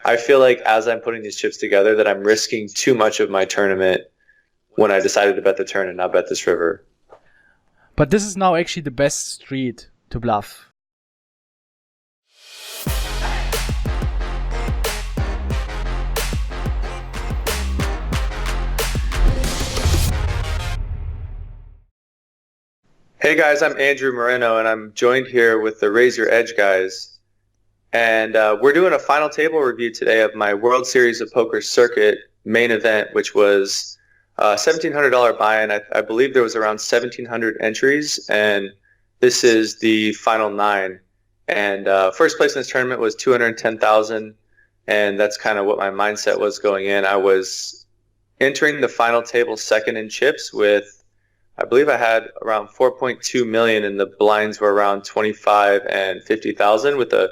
I feel like as I'm putting these chips together that I'm risking too much of my tournament when I decided to bet the turn and not bet this river. But this is now actually the best street to bluff. Hey guys, I'm Andrew Moreno, and I'm joined here with the Raise Your Edge guys. And we're doing a final table review today of my World Series of Poker circuit main event, which was $1,700 buy-in. I believe there was around 1,700 entries, and this is the final 9. And first place in this tournament was $210,000, and that's kind of what my mindset was going in. I was entering the final table second in chips with, I believe I had around 4.2 million, and the blinds were around 25 and 50,000 with a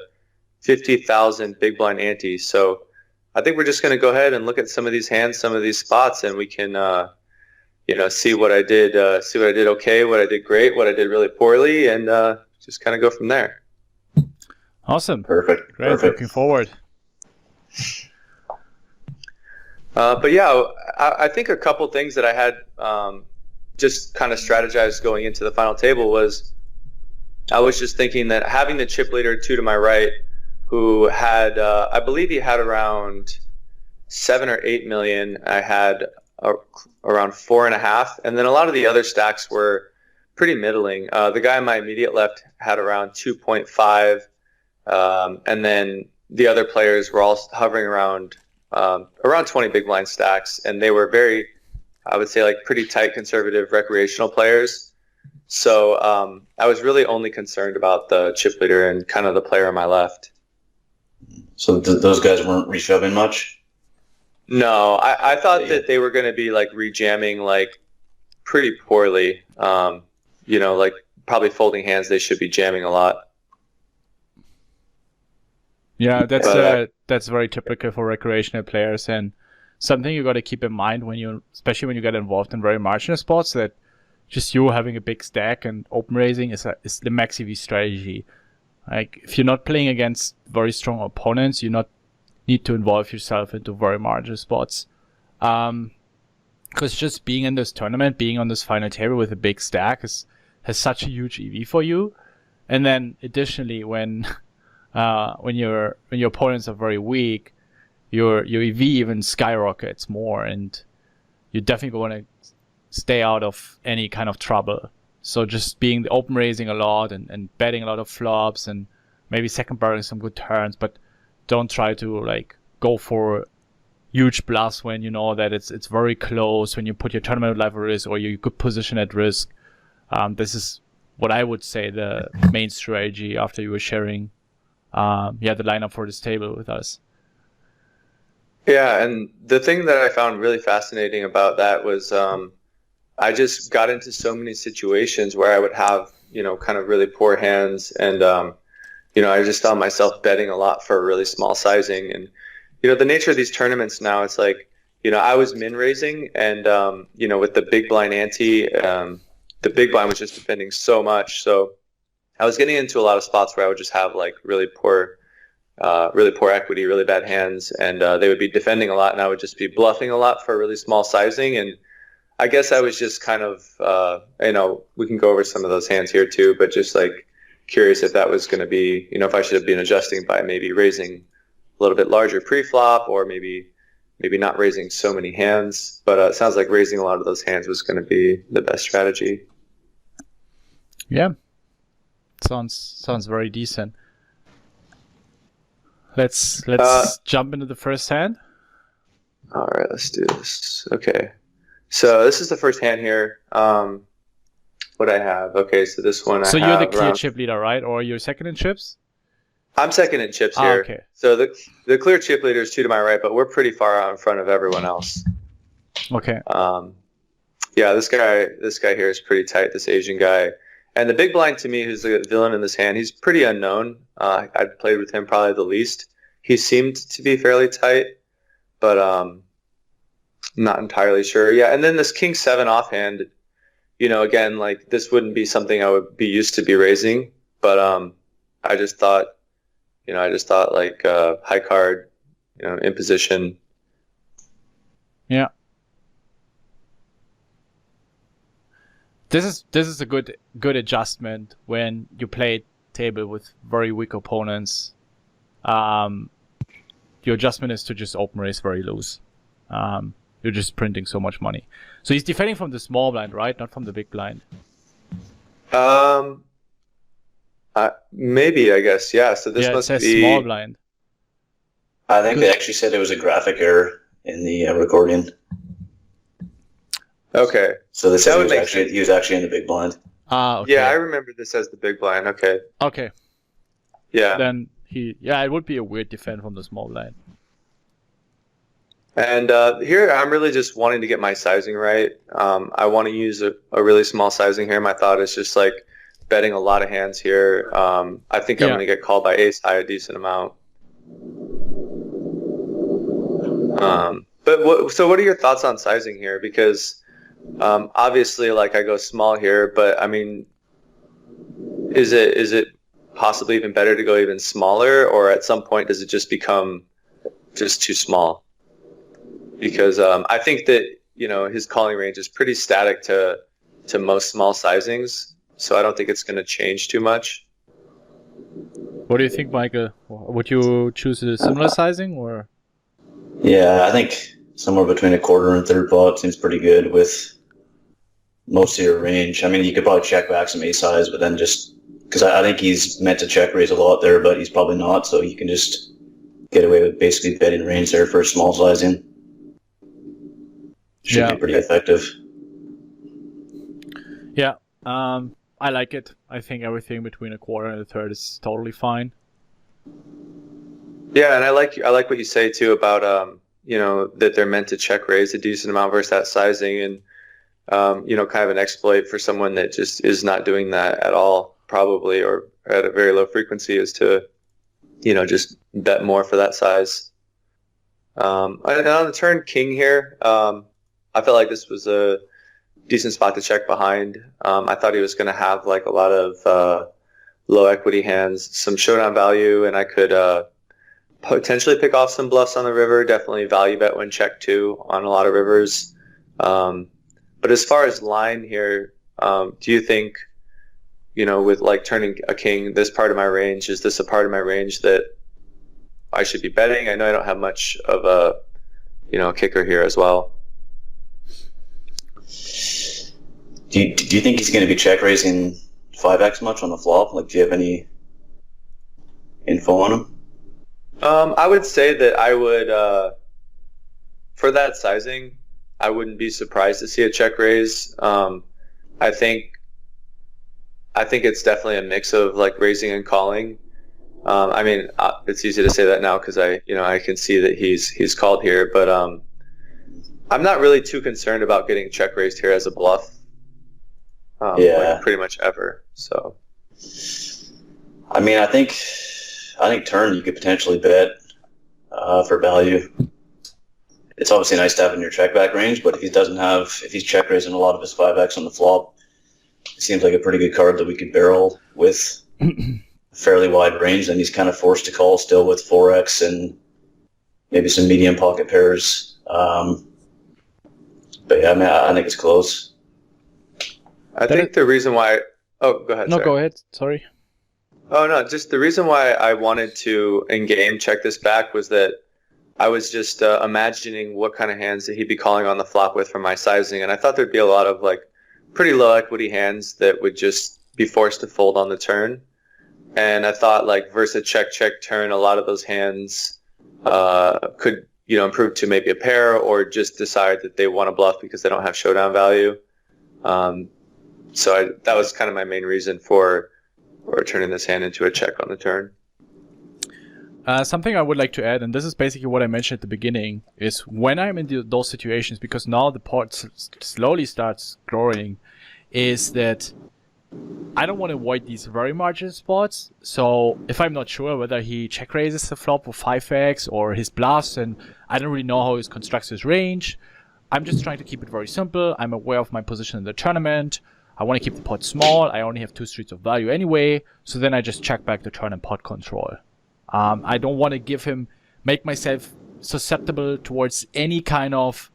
50,000 big blind ante. So I think we're just going to go ahead and look at some of these hands, some of these spots, and we can, see what I did okay, what I did great, what I did really poorly, and just kind of go from there. Awesome. Perfect. Great. Perfect. Looking forward. But yeah, I think a couple things that I had just kind of strategized going into the final table was I was just thinking that having the chip leader 2 to my right, who had, I believe he had around 7 or 8 million. I had around 4.5. And then a lot of the other stacks were pretty middling. The guy on my immediate left had around 2.5. And then the other players were all hovering around 20 big blind stacks. And they were very, I would say, like pretty tight conservative recreational players. So I was really only concerned about the chip leader and kind of the player on my left. So those guys weren't reshoving much? No, I thought that they were going to be like rejamming like pretty poorly. Like probably folding hands they should be jamming a lot. Yeah, that's very typical for recreational players, and something you got to keep in mind especially when you get involved in very marginal spots, that just you having a big stack and open raising is the max EV strategy. Like if you're not playing against very strong opponents, you not need to involve yourself into very marginal spots. Because just being in this tournament, being on this final table with a big stack has such a huge EV for you. And then additionally, when your opponents are very weak, your EV even skyrockets more, and you definitely want to stay out of any kind of trouble. So just being the open raising a lot and betting a lot of flops and maybe second barreling some good turns, but don't try to like go for huge bluffs when you know that it's very close, when you put your tournament life at risk or your good position at risk. This is what I would say the main strategy after you were sharing the lineup for this table with us. Yeah, and the thing that I found really fascinating about that was I just got into so many situations where I would have, kind of really poor hands, and I just found myself betting a lot for a really small sizing. And the nature of these tournaments now, it's like, I was min raising, and with the big blind ante, the big blind was just defending so much, so I was getting into a lot of spots where I would just have like really poor equity, really bad hands, and they would be defending a lot, and I would just be bluffing a lot for a really small sizing. And I guess I was just kind of, we can go over some of those hands here too, but just like curious if that was going to be, if I should have been adjusting by maybe raising a little bit larger pre-flop, or maybe not raising so many hands. But it sounds like raising a lot of those hands was going to be the best strategy. Yeah, sounds very decent. Let's jump into the first hand. All right, let's do this. Okay. So this is the first hand here. What I have. Okay, so this one So you're the clear chip leader, right? Or you're second in chips? I'm second in chips here. Okay. So the clear chip leader is 2 to my right, but we're pretty far out in front of everyone else. Okay. Yeah, this guy here is pretty tight, this Asian guy. And the big blind to me, who's the villain in this hand, he's pretty unknown. I've played with him probably the least. He seemed to be fairly tight, but not entirely sure. Yeah, and then this king 7 offhand, again, like this wouldn't be something I would be used to be raising, but I just thought like high card, in position. Yeah. This is a good adjustment when you play table with very weak opponents. Your adjustment is to just open raise very loose. You're just printing so much money. So he's defending from the small blind, right? Not from the big blind. Maybe, I guess, yeah. So this must says be small blind. I think they actually said it was a graphic error in the recording. Okay. So they said he was actually in the big blind. Okay. Yeah, I remember this as the big blind. Okay. Okay. Yeah. Then it would be a weird defend from the small blind. And here I'm really just wanting to get my sizing right. I want to use a really small sizing here. My thought is just like betting a lot of hands here. I think I'm going to get called by ace high a decent amount. So what are your thoughts on sizing here? Because obviously, like, I go small here, but I mean, is it possibly even better to go even smaller, or at some point does it just become just too small? Because I think that his calling range is pretty static to most small sizings, so I don't think it's going to change too much. What do you think, Michael? Would you choose a similar sizing, or? Yeah, I think somewhere between a quarter and third pot seems pretty good with most of your range. I mean, you could probably check back some ace size, but then just because I think he's meant to check raise a lot there, but he's probably not, so you can just get away with basically betting range there for small sizing. Should be pretty effective. Yeah, I like it. I think everything between a quarter and a third is totally fine. Yeah, and I like what you say too about that they're meant to check raise a decent amount versus that sizing, and kind of an exploit for someone that just is not doing that at all, probably, or at a very low frequency, is to just bet more for that size. And on the turn king here, I felt like this was a decent spot to check behind. I thought he was going to have like a lot of low equity hands, some showdown value, and I could potentially pick off some bluffs on the river. Definitely value bet when check too on a lot of rivers. But as far as line here, do you think, with like turning a king, this part of my range, is this a part of my range that I should be betting? I know I don't have much of a kicker here as well. Do you think he's going to be check raising 5x much on the flop? Like, do you have any info on him? I would say that I would, for that sizing, I wouldn't be surprised to see a check raise. I think it's definitely a mix of like raising and calling. I mean, it's easy to say that now because I can see that he's called here, but I'm not really too concerned about getting check raised here as a bluff. Like pretty much ever. So, I mean, I think turn you could potentially bet for value. It's obviously nice to have in your check back range, but if he's check raising a lot of his 5x on the flop, it seems like a pretty good card that we could barrel with fairly wide range. Then he's kind of forced to call still with 4x and maybe some medium pocket pairs. But yeah, I mean, I think it's close. I think the reason why... Oh, go ahead. No, go ahead. Sorry. Oh, no, just the reason why I wanted to in-game check this back was that I was just imagining what kind of hands that he'd be calling on the flop with from my sizing, and I thought there'd be a lot of like pretty low equity hands that would just be forced to fold on the turn. And I thought like versus check turn, a lot of those hands could improve to maybe a pair or just decide that they want to bluff because they don't have showdown value. So that was kind of my main reason for turning this hand into a check on the turn. Something I would like to add, and this is basically what I mentioned at the beginning, is when I'm in those situations, because now the pot slowly starts growing, is that I don't want to avoid these very marginal spots. So if I'm not sure whether he check raises the flop with 5x or his bluffs, and I don't really know how he constructs his range, I'm just trying to keep it very simple. I'm aware of my position in the tournament. I want to keep the pot small. I only have 2 streets of value anyway, so then I just check back the turn and pot control. I don't want to make myself susceptible towards any kind of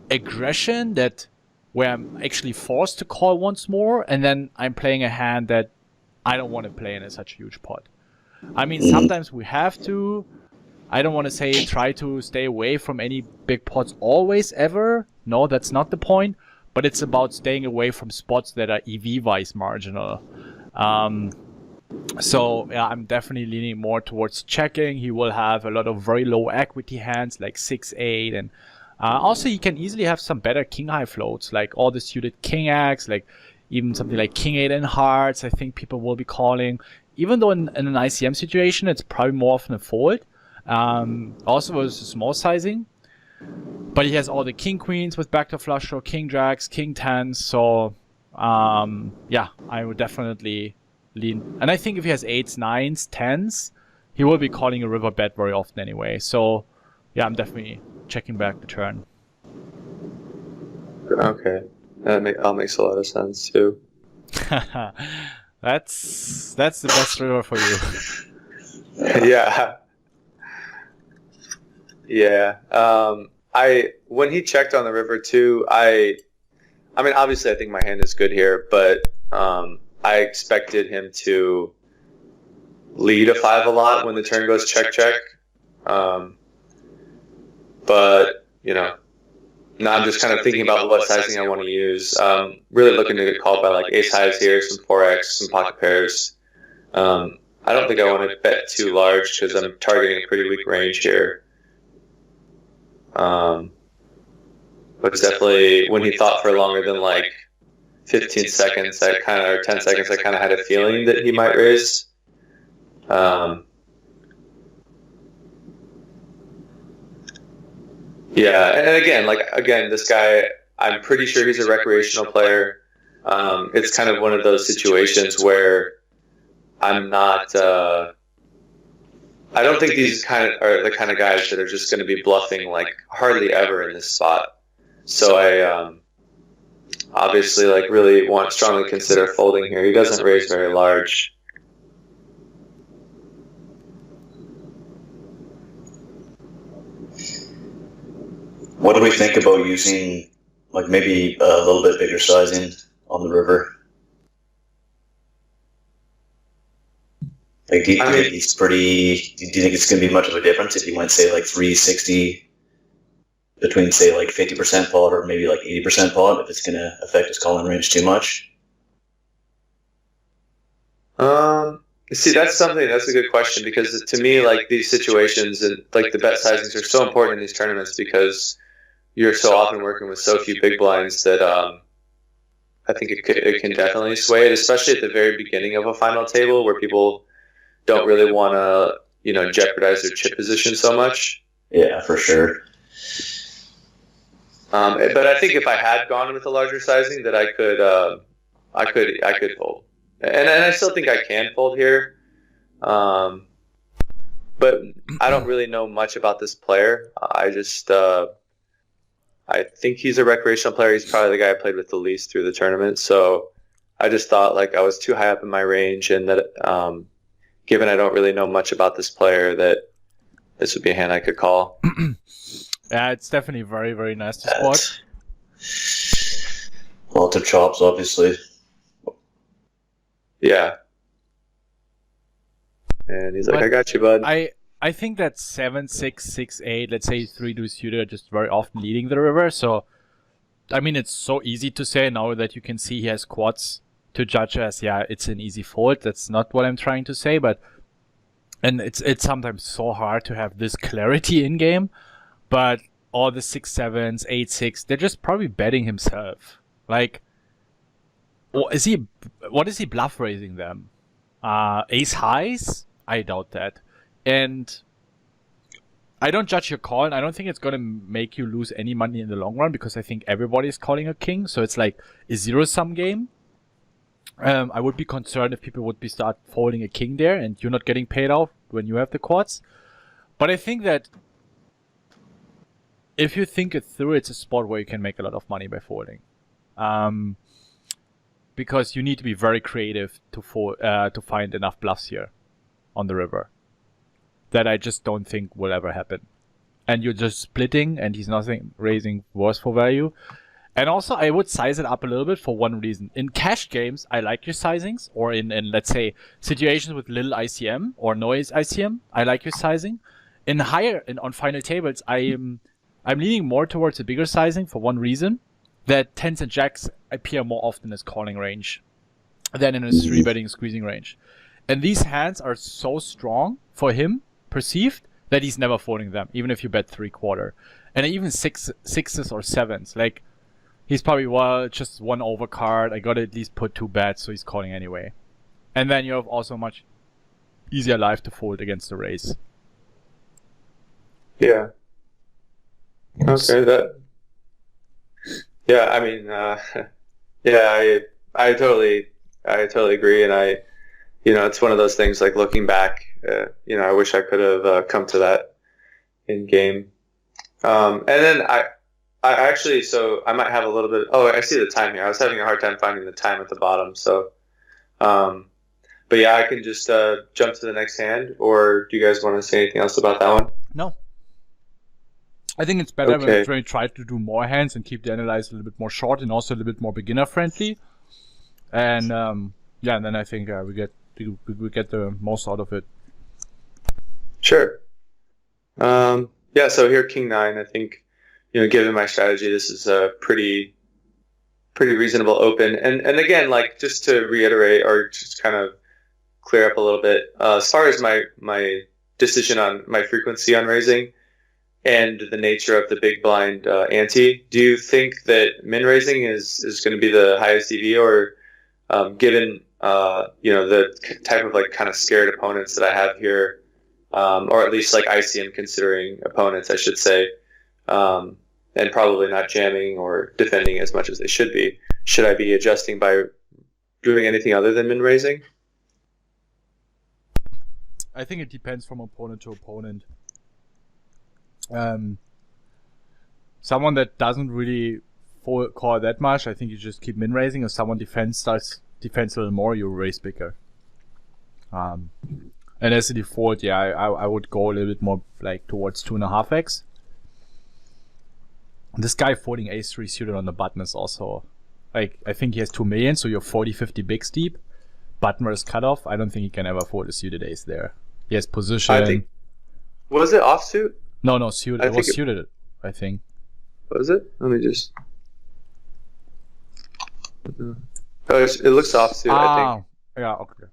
aggression that where I'm actually forced to call once more, and then I'm playing a hand that I don't want to play in such a huge pot. I mean, sometimes we have to. I don't want to say try to stay away from any big pots always, ever. No, that's not the point. But it's about staying away from spots that are EV-wise marginal. So yeah, I'm definitely leaning more towards checking. He will have a lot of very low equity hands like 6-8, and also you can easily have some better king high floats, like all the suited king X, like even something like king 8 in hearts. I think people will be calling, even though in an ICM situation it's probably more often a fold. Also with small sizing, but he has all the king queens with backdoor flush draw, king jacks, king tens. So yeah, I would definitely lean. And I think if he has 8s, 9s, 10s, he will be calling a river bet very often anyway. So yeah, I'm definitely checking back the turn. Okay, that all makes a lot of sense too. That's the best river for you. Yeah. When he checked on the river too, I mean, obviously I think my hand is good here, but I expected him to lead a 5 a lot when the turn goes check. But now I'm just kind of thinking about what sizing I want to use. Really looking to get called by like ace highs here, some 4x, some pocket pairs. I don't think I want to bet too large because I'm targeting a pretty weak range here. But it's definitely, when he thought for longer than like 15 seconds, or 10 seconds, I kind of had a feeling that he might raise. Yeah, and again, this guy, I'm pretty sure he's a recreational player. It's kind of one of those situations where I'm not. I don't think these are the kind of guys that are just going to be bluffing like hardly ever in this spot. So I obviously really strongly consider folding here. He doesn't raise very large. What do we think about using maybe a little bit bigger sizing on the river? Do you think he's pretty? Do you think it's going to be much of a difference if he went say 360 between say 50% pot or maybe 80% pot? If it's going to affect his calling range too much? See, that's a good question, because to me, these situations and the bet sizings are so important in these tournaments because you're so often working with so few big blinds that I think it can definitely sway it, especially at the very beginning of a final table where people don't really want to, jeopardize their chip position so much. Yeah, for sure. But I think if I had gone with a larger sizing, that I could fold, and I still think I can fold here. But I don't really know much about this player. I just I think he's a recreational player. He's probably the guy I played with the least through the tournament. So I just thought I was too high up in my range, and that given I don't really know much about this player, that this would be a hand I could call. Yeah, it's definitely very, very nice to spot. Lots of chops, obviously. Yeah. And he's like, I got you, bud. I think that 7, 6, 6, 8, let's say 3 suited are just very often leading the river. So, I mean, it's so easy to say now that you can see he has quads to judge as, yeah, it's an easy fold. That's not what I'm trying to say, but and it's sometimes so hard to have this clarity in game. But all the 6, 7s, 8, 6, they're just probably betting himself. What is he bluff raising them? Ace highs? I doubt that. And I don't judge your call, and I don't think it's going to make you lose any money in the long run, because I think everybody's calling a king. So it's like a zero-sum game. I would be concerned if people would start folding a king there and you're not getting paid off when you have the quads. But I think that if you think it through, it's a spot where you can make a lot of money by folding. Because you need to be very creative to find enough bluffs here on the river. that I just don't think will ever happen. And you're just splitting, and he's nothing raising worse for value. And also, I would size it up a little bit for one reason. In cash games, I like your sizings, or in let's say, situations with little ICM or noise ICM, I like your sizing. On final tables, I'm leaning more towards a bigger sizing for one reason, that tens and jacks appear more often as calling range than in a 3-betting squeezing range. And these hands are so strong for him, perceived, that he's never folding them, even if you bet 3/4. And even sixes or sevens, like, he's probably, well, just one overcard. I gotta at least put 2 bets, so he's calling anyway. And then you have also much easier life to fold against the raise. Yeah. Okay. Yeah. I mean, yeah. I totally agree, and it's one of those things. Like, looking back, I wish I could have come to that in game. And then I actually, so I might have a little bit. Oh, I see the time here. I was having a hard time finding the time at the bottom. So, but yeah, I can just jump to the next hand. Or do you guys want to say anything else about that one? No. I think it's better when we try to do more hands and keep the analyze a little bit more short and also a little bit more beginner friendly. And and then I think we get the most out of it. Sure. Yeah. So here, King 9. I think, given my strategy, this is a pretty reasonable open. And again, like, just to reiterate or just kind of clear up a little bit, as far as my decision on my frequency on raising and the nature of the big blind ante, do you think that min raising is going to be the highest EV, or given the type of, like, kind of scared opponents that I have here, or at least, like, ICM considering opponents, I should say, and probably not jamming or defending as much as they should be, should I be adjusting by doing anything other than min raising? I think it depends from opponent to opponent. Someone that doesn't really call that much, I think you just keep min raising. If someone defends a little more, you raise bigger. And as a default, yeah, I would go a little bit more like towards 2.5x. This guy folding ace-3 suited on the button is also, like, I think he has 2 million, so you're 40-50 big steep. Button versus cutoff, I don't think he can ever fold a suited ace there. He has position. I think, was it offsuit? No, suited. It was suited, I think. Was it? Let me just... Oh, it looks offsuit, I think. Yeah, okay.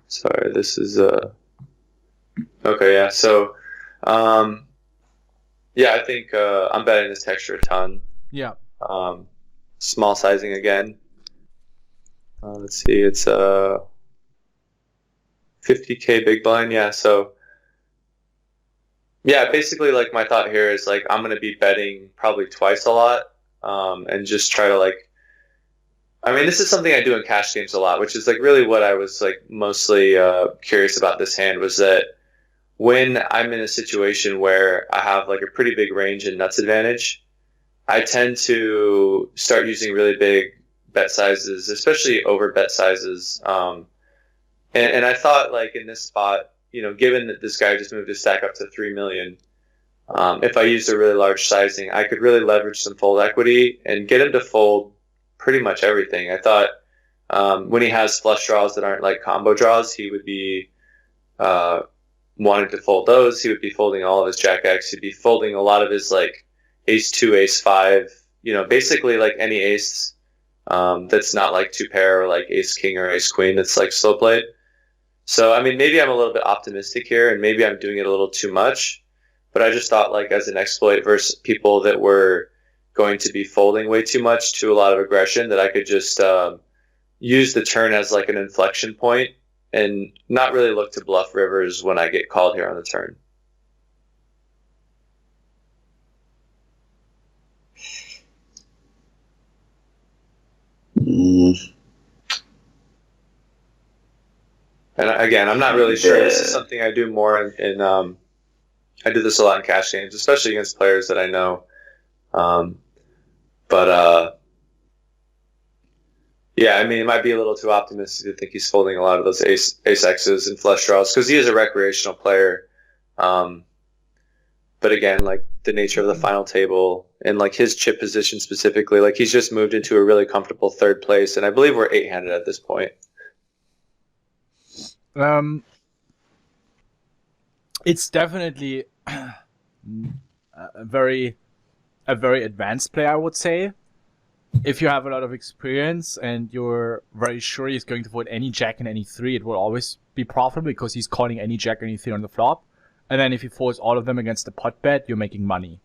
Sorry, this is... Okay, yeah, so... yeah, I think I'm betting this texture a ton. Yeah. Small sizing again. Let's see, it's 50k big blind, yeah, so... Yeah, basically, like, my thought here is, like, I'm going to be betting probably twice a lot, and just try to, like... I mean, this is something I do in cash games a lot, which is, like, really what I was, like, mostly curious about this hand, was that when I'm in a situation where I have, like, a pretty big range and nuts advantage, I tend to start using really big bet sizes, especially over bet sizes. And I thought, like, in this spot, given that this guy just moved his stack up to 3 million, if I used a really large sizing, I could really leverage some fold equity and get him to fold pretty much everything. I thought when he has flush draws that aren't, like, combo draws, he would be wanting to fold those. He would be folding all of his Jack X. He'd be folding a lot of his, like, ace 2, ace 5, basically, like, any ace that's not, like, 2 pair, or, like, ace king or ace queen that's, like, slow played. So, I mean, maybe I'm a little bit optimistic here, and maybe I'm doing it a little too much, but I just thought, like, as an exploit versus people that were going to be folding way too much to a lot of aggression, that I could just use the turn as, like, an inflection point and not really look to bluff rivers when I get called here on the turn. And again, I'm not really sure. This is something I do more in I do this a lot in cash games, especially against players that I know. Yeah, I mean, it might be a little too optimistic to think he's folding a lot of those ace X's and flush draws because he is a recreational player. But again, like the nature of the final table and like his chip position specifically, like he's just moved into a really comfortable third place, and I believe we're 8-handed at this point. It's definitely a very advanced player, I would say. If you have a lot of experience and you're very sure he's going to fold any jack and any 3, it will always be profitable because he's calling any jack and any 3 on the flop. And then if he folds all of them against the pot bet, you're making money.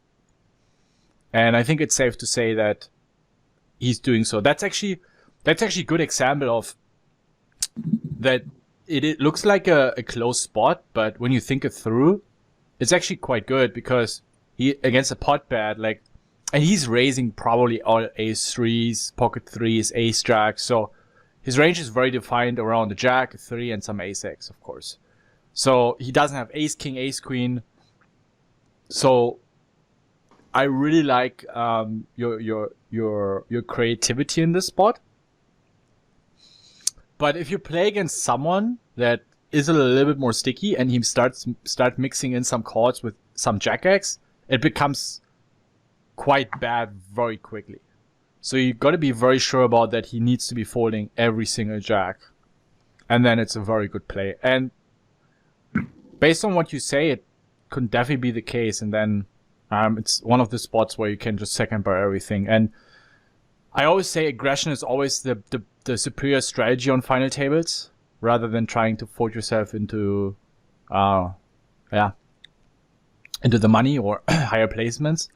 And I think it's safe to say that he's doing so. That's actually a good example of that. It looks like a close spot, but when you think it through, it's actually quite good because he against a pot bet, like, and he's raising probably all ace 3s, pocket 3s, ace jack. So his range is very defined around the jack, 3, and some ace X, of course. So he doesn't have ace king, ace queen. So I really like your creativity in this spot. But if you play against someone that is a little bit more sticky and he start mixing in some cards with some jack X, it becomes quite bad very quickly. So you got to be very sure about that he needs to be folding every single jack. And then it's a very good play. And based on what you say, it could definitely be the case. And then it's one of the spots where you can just second bar everything. And I always say aggression is always the superior strategy on final tables, rather than trying to fold yourself into the money or higher placements.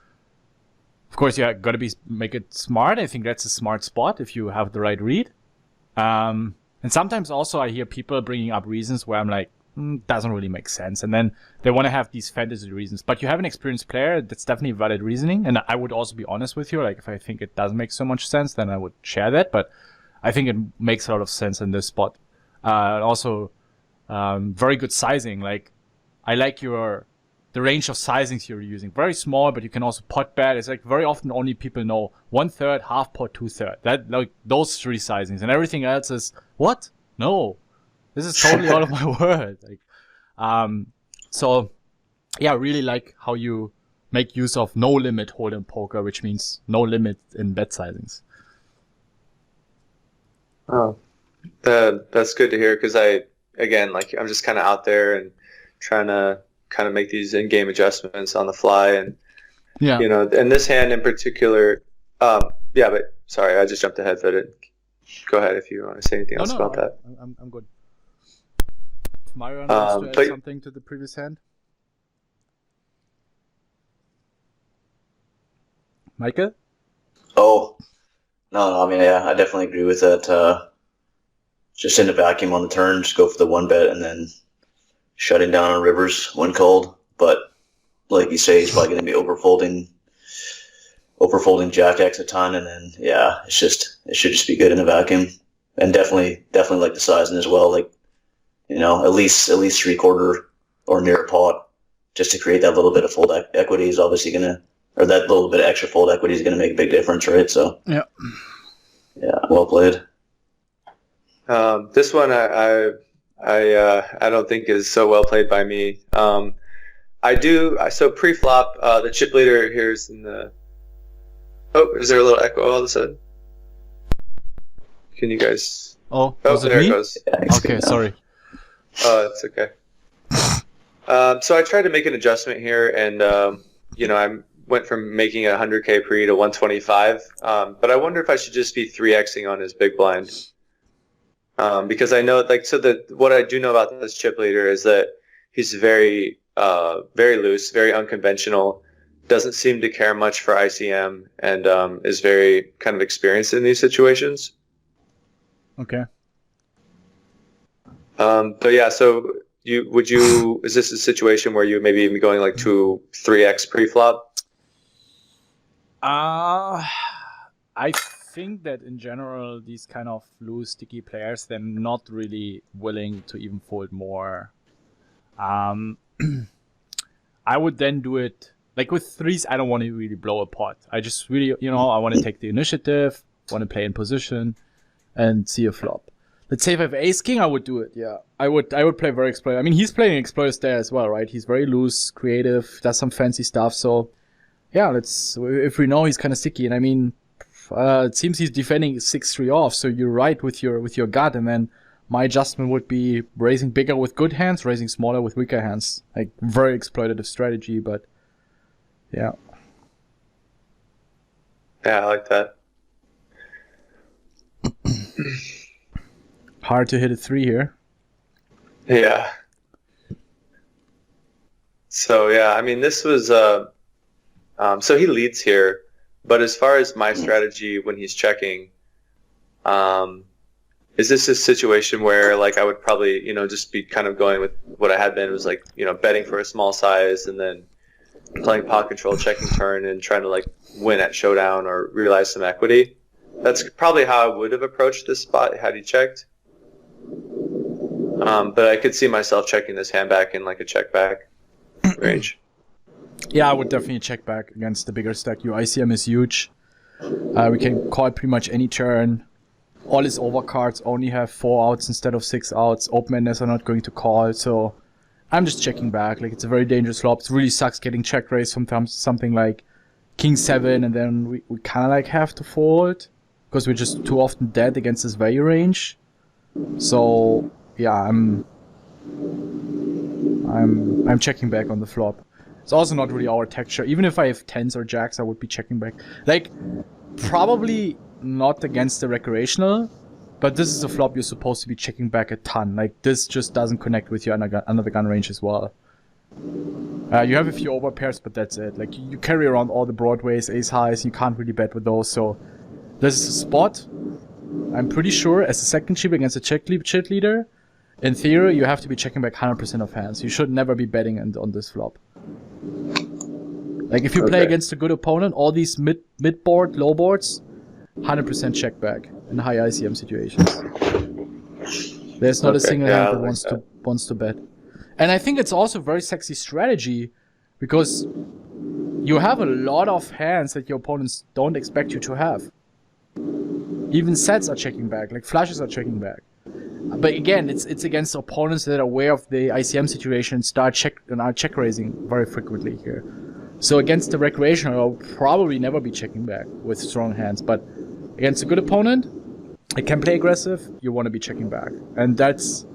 Of course, you got to make it smart. I think that's a smart spot if you have the right read. And sometimes also I hear people bringing up reasons where I'm like, doesn't really make sense. And then they want to have these fantasy reasons. But you have an experienced player, that's definitely valid reasoning. And I would also be honest with you. Like, if I think it doesn't make so much sense, then I would share that. But I think it makes a lot of sense in this spot. Also, very good sizing. Like, I like the range of sizings you're using. Very small, but you can also pot bet. It's like very often only people know 1/3, half pot, 2/3. That, like, those 3 sizings. And everything else is, what? No. This is totally out of my word. Like, so yeah, I really like how you make use of no limit hold'em poker, which means no limit in bet sizings. Oh, that's good to hear because I'm just kind of out there and trying to kind of make these in-game adjustments on the fly, and and this hand in particular, but sorry, I just jumped ahead. But go ahead if you want to say anything else about that. I'm good. Mariano wants to add something to the previous hand. Michael? Oh, no, I mean, yeah, I definitely agree with that. Just in a vacuum on the turn, just go for the 1-bet and then shutting down on rivers when called. But like you say, he's probably going to be overfolding jack X a ton, and then it should just be good in a vacuum. And definitely like the sizing as well. Like, at least 3/4 or near a pot, just to create that little bit of fold equity is obviously that little bit of extra fold equity is going to make a big difference, right? So yeah, well played. This one I don't think is so well played by me. So pre-flop, the chip leader here is in the. Oh, is there a little echo all of a sudden? Can you guys? Oh, was it there me? It goes. Yeah, okay, sorry. Oh, it's okay. So I tried to make an adjustment here, and I went from making a 100K pre to 125. But I wonder if I should just be 3xing on his big blind, because I know what I do know about this chip leader is that he's very loose, very unconventional, doesn't seem to care much for ICM, and is very kind of experienced in these situations. Okay. But yeah, so is this a situation where you maybe even going like to 3x pre-flop? I think that in general, these kind of loose, sticky players, they're not really willing to even fold more. I would then do it, like with 3s, I don't want to really blow a pot. I just really, I want to take the initiative, want to play in position. and see a flop. Let's say if I have ace king, I would do it. Yeah, I would play very exploited. I mean, he's playing exploited there as well, right? He's very loose, creative, does some fancy stuff. So yeah, if we know he's kind of sticky, and I mean, it seems he's defending 6-3 off. So you're right with your gut, and then my adjustment would be raising bigger with good hands, raising smaller with weaker hands. Like very exploitative strategy, but yeah. Yeah, I like that. Hard to hit a 3 here. Yeah. So yeah, I mean, this was so he leads here, but as far as my strategy when he's checking, is this a situation where like I would probably, just be kind of going with what I had been, was like, betting for a small size and then playing pot control, checking turn, and trying to like win at showdown or realize some equity? That's probably how I would have approached this spot had he checked. But I could see myself checking this hand back in like a check back range. Yeah, I would definitely check back against the bigger stack. Your ICM is huge. We can call pretty much any turn. All his overcards only have 4 outs instead of 6 outs. Open-enders are not going to call, so I'm just checking back. Like, it's a very dangerous flop. It really sucks getting check raised sometimes, something like King 7, and then we kind of like have to fold because we're just too often dead against this value range. So yeah, I'm checking back on the flop. It's also not really our texture. Even if I have 10s or jacks, I would be checking back. Like, probably not against the recreational, but this is a flop you're supposed to be checking back a ton. Like, this just doesn't connect with your another gun range as well. You have a few overpairs, but that's it. Like, you carry around all the broadways, ace highs, you can't really bet with those, so this is a spot. I'm pretty sure as a second chip against a chit leader, in theory, you have to be checking back 100% of hands. You should never be betting on this flop. Like, if you play against a good opponent, all these mid-board, low boards, 100% check back in high ICM situations. There's not a single hand that wants to bet. And I think it's also a very sexy strategy because you have a lot of hands that your opponents don't expect you to have. Even sets are checking back, like flushes are checking back. But again, it's against opponents that are aware of the ICM situation and are check raising very frequently here. So against the recreational, I'll probably never be checking back with strong hands. But against a good opponent, it can play aggressive. You want to be checking back, and that's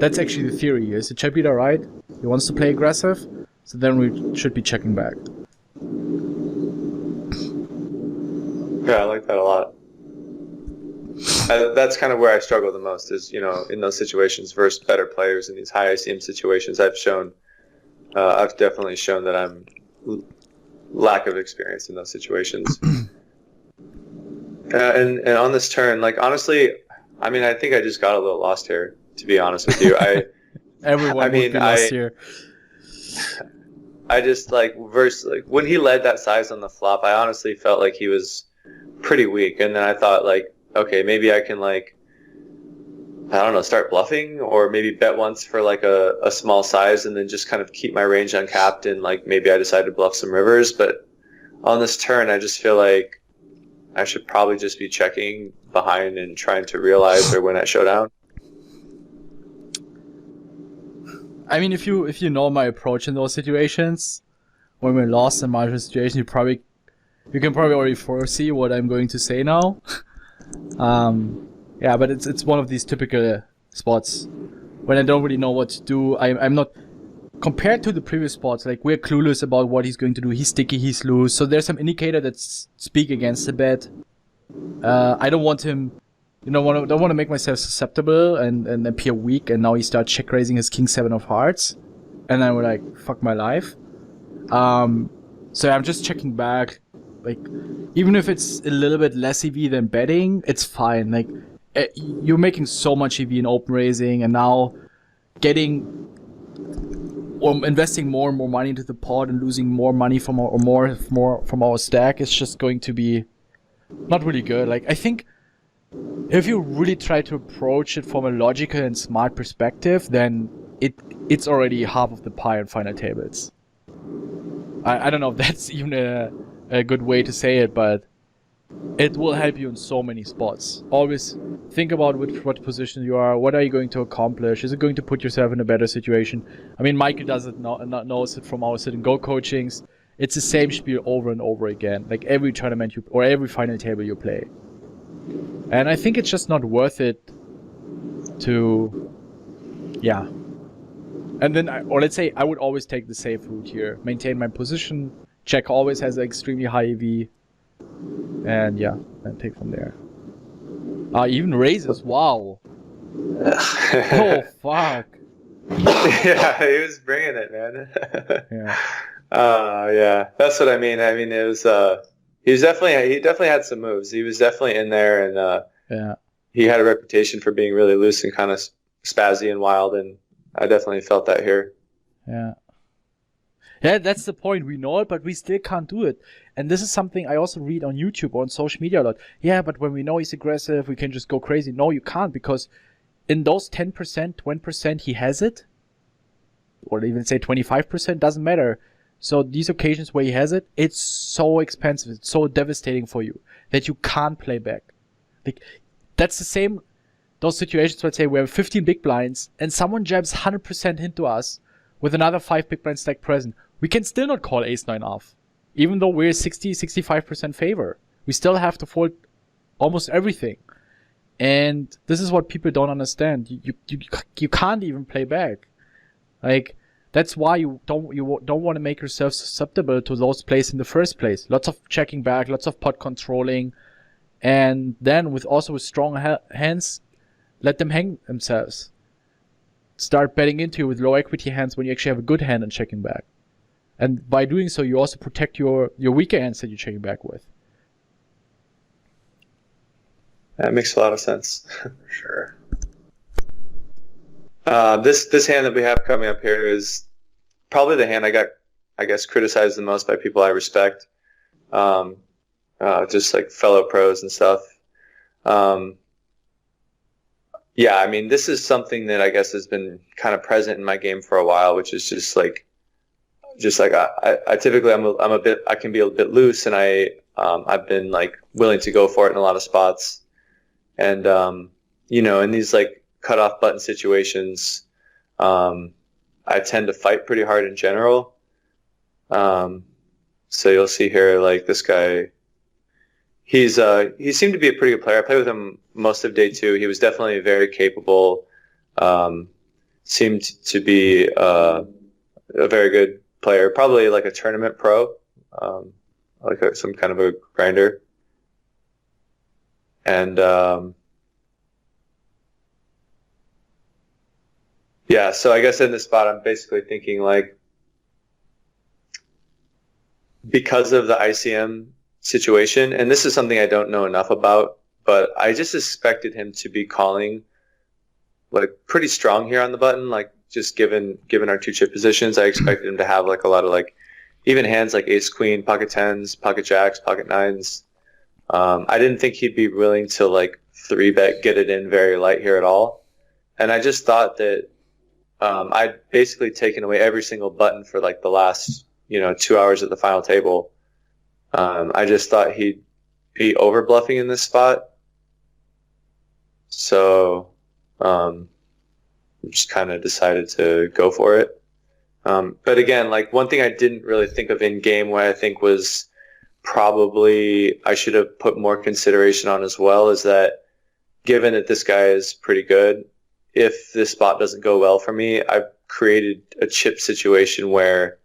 actually the theory here. Is the chip leader right? He wants to play aggressive, so then we should be checking back. Yeah, I like that a lot. That's kind of where I struggle the most is, in those situations versus better players in these high ICM situations. I've definitely shown that I'm lack of experience in those situations. And on this turn, like, honestly, I mean, I think I just got a little lost here, to be honest with you. Everyone would be lost here. I just, when he led that size on the flop, I honestly felt like he was pretty weak. And then I thought, like, okay, maybe I can, like, I don't know, start bluffing, or maybe bet once for like a small size and then just kind of keep my range uncapped, and like maybe I decide to bluff some rivers. But on this turn, I just feel like I should probably just be checking behind and trying to realize or win at showdown. I mean, if you know my approach in those situations, when we're lost in marginal situations, you can probably already foresee what I'm going to say now. Yeah, but it's one of these typical spots when I don't really know what to do. I'm not, compared to the previous spots, like, we're clueless about what he's going to do. He's sticky, he's loose, so there's some indicator that speak against the bet. I don't want him, don't want to make myself susceptible and appear weak, and now he starts check raising his King 7 of hearts, and then we're like, fuck my life. So I'm just checking back. Like, even if it's a little bit less EV than betting, it's fine. Like, you're making so much EV in open raising, and now getting or investing more and more money into the pot and losing more money from more from our stack is just going to be not really good. Like, I think if you really try to approach it from a logical and smart perspective, then it's already half of the pie on final tables. I don't know if that's even a good way to say it, but it will help you in so many spots. Always think about what position you are. What are you going to accomplish? Is it going to put yourself in a better situation? I mean, Michael knows it from our sit and go coachings. It's the same spiel over and over again, like every tournament or every final table you play. And I think it's just not worth it to, yeah. And then, let's say I would always take the safe route here. Maintain my position. Check always has an extremely high EV. And yeah, and take from there. Even raises, wow. Oh, fuck. Yeah, he was bringing it, man. Yeah. Yeah, that's what I mean. I mean, it was, he definitely had some moves. He was definitely in there, and yeah, he had a reputation for being really loose and kind of spazzy and wild, and I definitely felt that here. Yeah. Yeah, that's the point. We know it, but we still can't do it. And this is something I also read on YouTube or on social media a lot. Yeah, but when we know he's aggressive, we can just go crazy. No, you can't, because in those 10%, 20% he has it, or even say 25%, doesn't matter. So these occasions where he has it, it's so expensive, it's so devastating for you that you can't play back. Like, that's the same, those situations, let's say we have 15 big blinds and someone jabs 100% into us with another 5 big blind stack present. We can still not call ace-9 off. Even though we're 60-65% favor. We still have to fold almost everything. And this is what people don't understand. You can't even play back. Like, that's why you don't want to make yourself susceptible to those plays in the first place. Lots of checking back, lots of pot controlling. And then with strong hands, let them hang themselves. Start betting into you with low equity hands when you actually have a good hand and checking back. And by doing so, you also protect your weaker hands that you're checking back with. That makes a lot of sense. For sure. This hand that we have coming up here is probably the hand I got, I guess, criticized the most by people I respect. Just like fellow pros and stuff. Yeah, I mean, this is something that I guess has been kind of present in my game for a while, which is just like I typically I can be a bit loose, and I've been like willing to go for it in a lot of spots, and in these like cutoff button situations, I tend to fight pretty hard in general. So you'll see here, like this guy, he seemed to be a pretty good player. I played with him most of day 2. He was definitely very capable. Seemed to be a very good player, probably like a tournament pro, like some kind of a grinder. And yeah, so I guess in this spot, I'm basically thinking like, because of the ICM situation, and this is something I don't know enough about, but I just expected him to be calling like pretty strong here on the button, like just given our 2-chip positions. I expected him to have like a lot of like even hands like ace queen, pocket 10s, pocket jacks, pocket 9s. I didn't think he'd be willing to like 3-bet, get it in very light here at all. And I just thought that I'd basically taken away every single button for like the last 2 hours at the final table. I just thought he'd be over bluffing in this spot. So just kind of decided to go for it. But again, like one thing I didn't really think of in game, what I think was probably I should have put more consideration on as well, is that given that this guy is pretty good, if this spot doesn't go well for me, I've created a chip situation where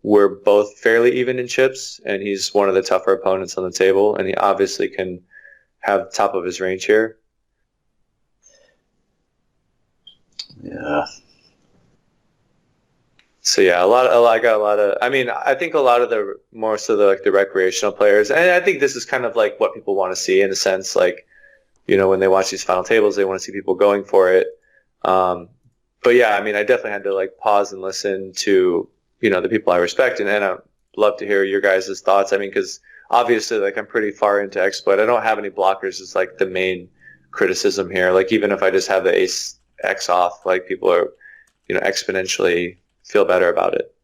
we're both fairly even in chips, and he's one of the tougher opponents on the table, and he obviously can have top of his range here. Yeah. So yeah, I mean, I think a lot of the most of the recreational players, and I think this is kind of like what people want to see in a sense, like, when they watch these final tables, they want to see people going for it. But yeah, I mean, I definitely had to like pause and listen to, the people I respect, and I'd love to hear your guys' thoughts. I mean, because obviously, like, I'm pretty far into exploit. I don't have any blockers is like the main criticism here. Like, even if I just have the ace X off, like, people are, exponentially feel better about it.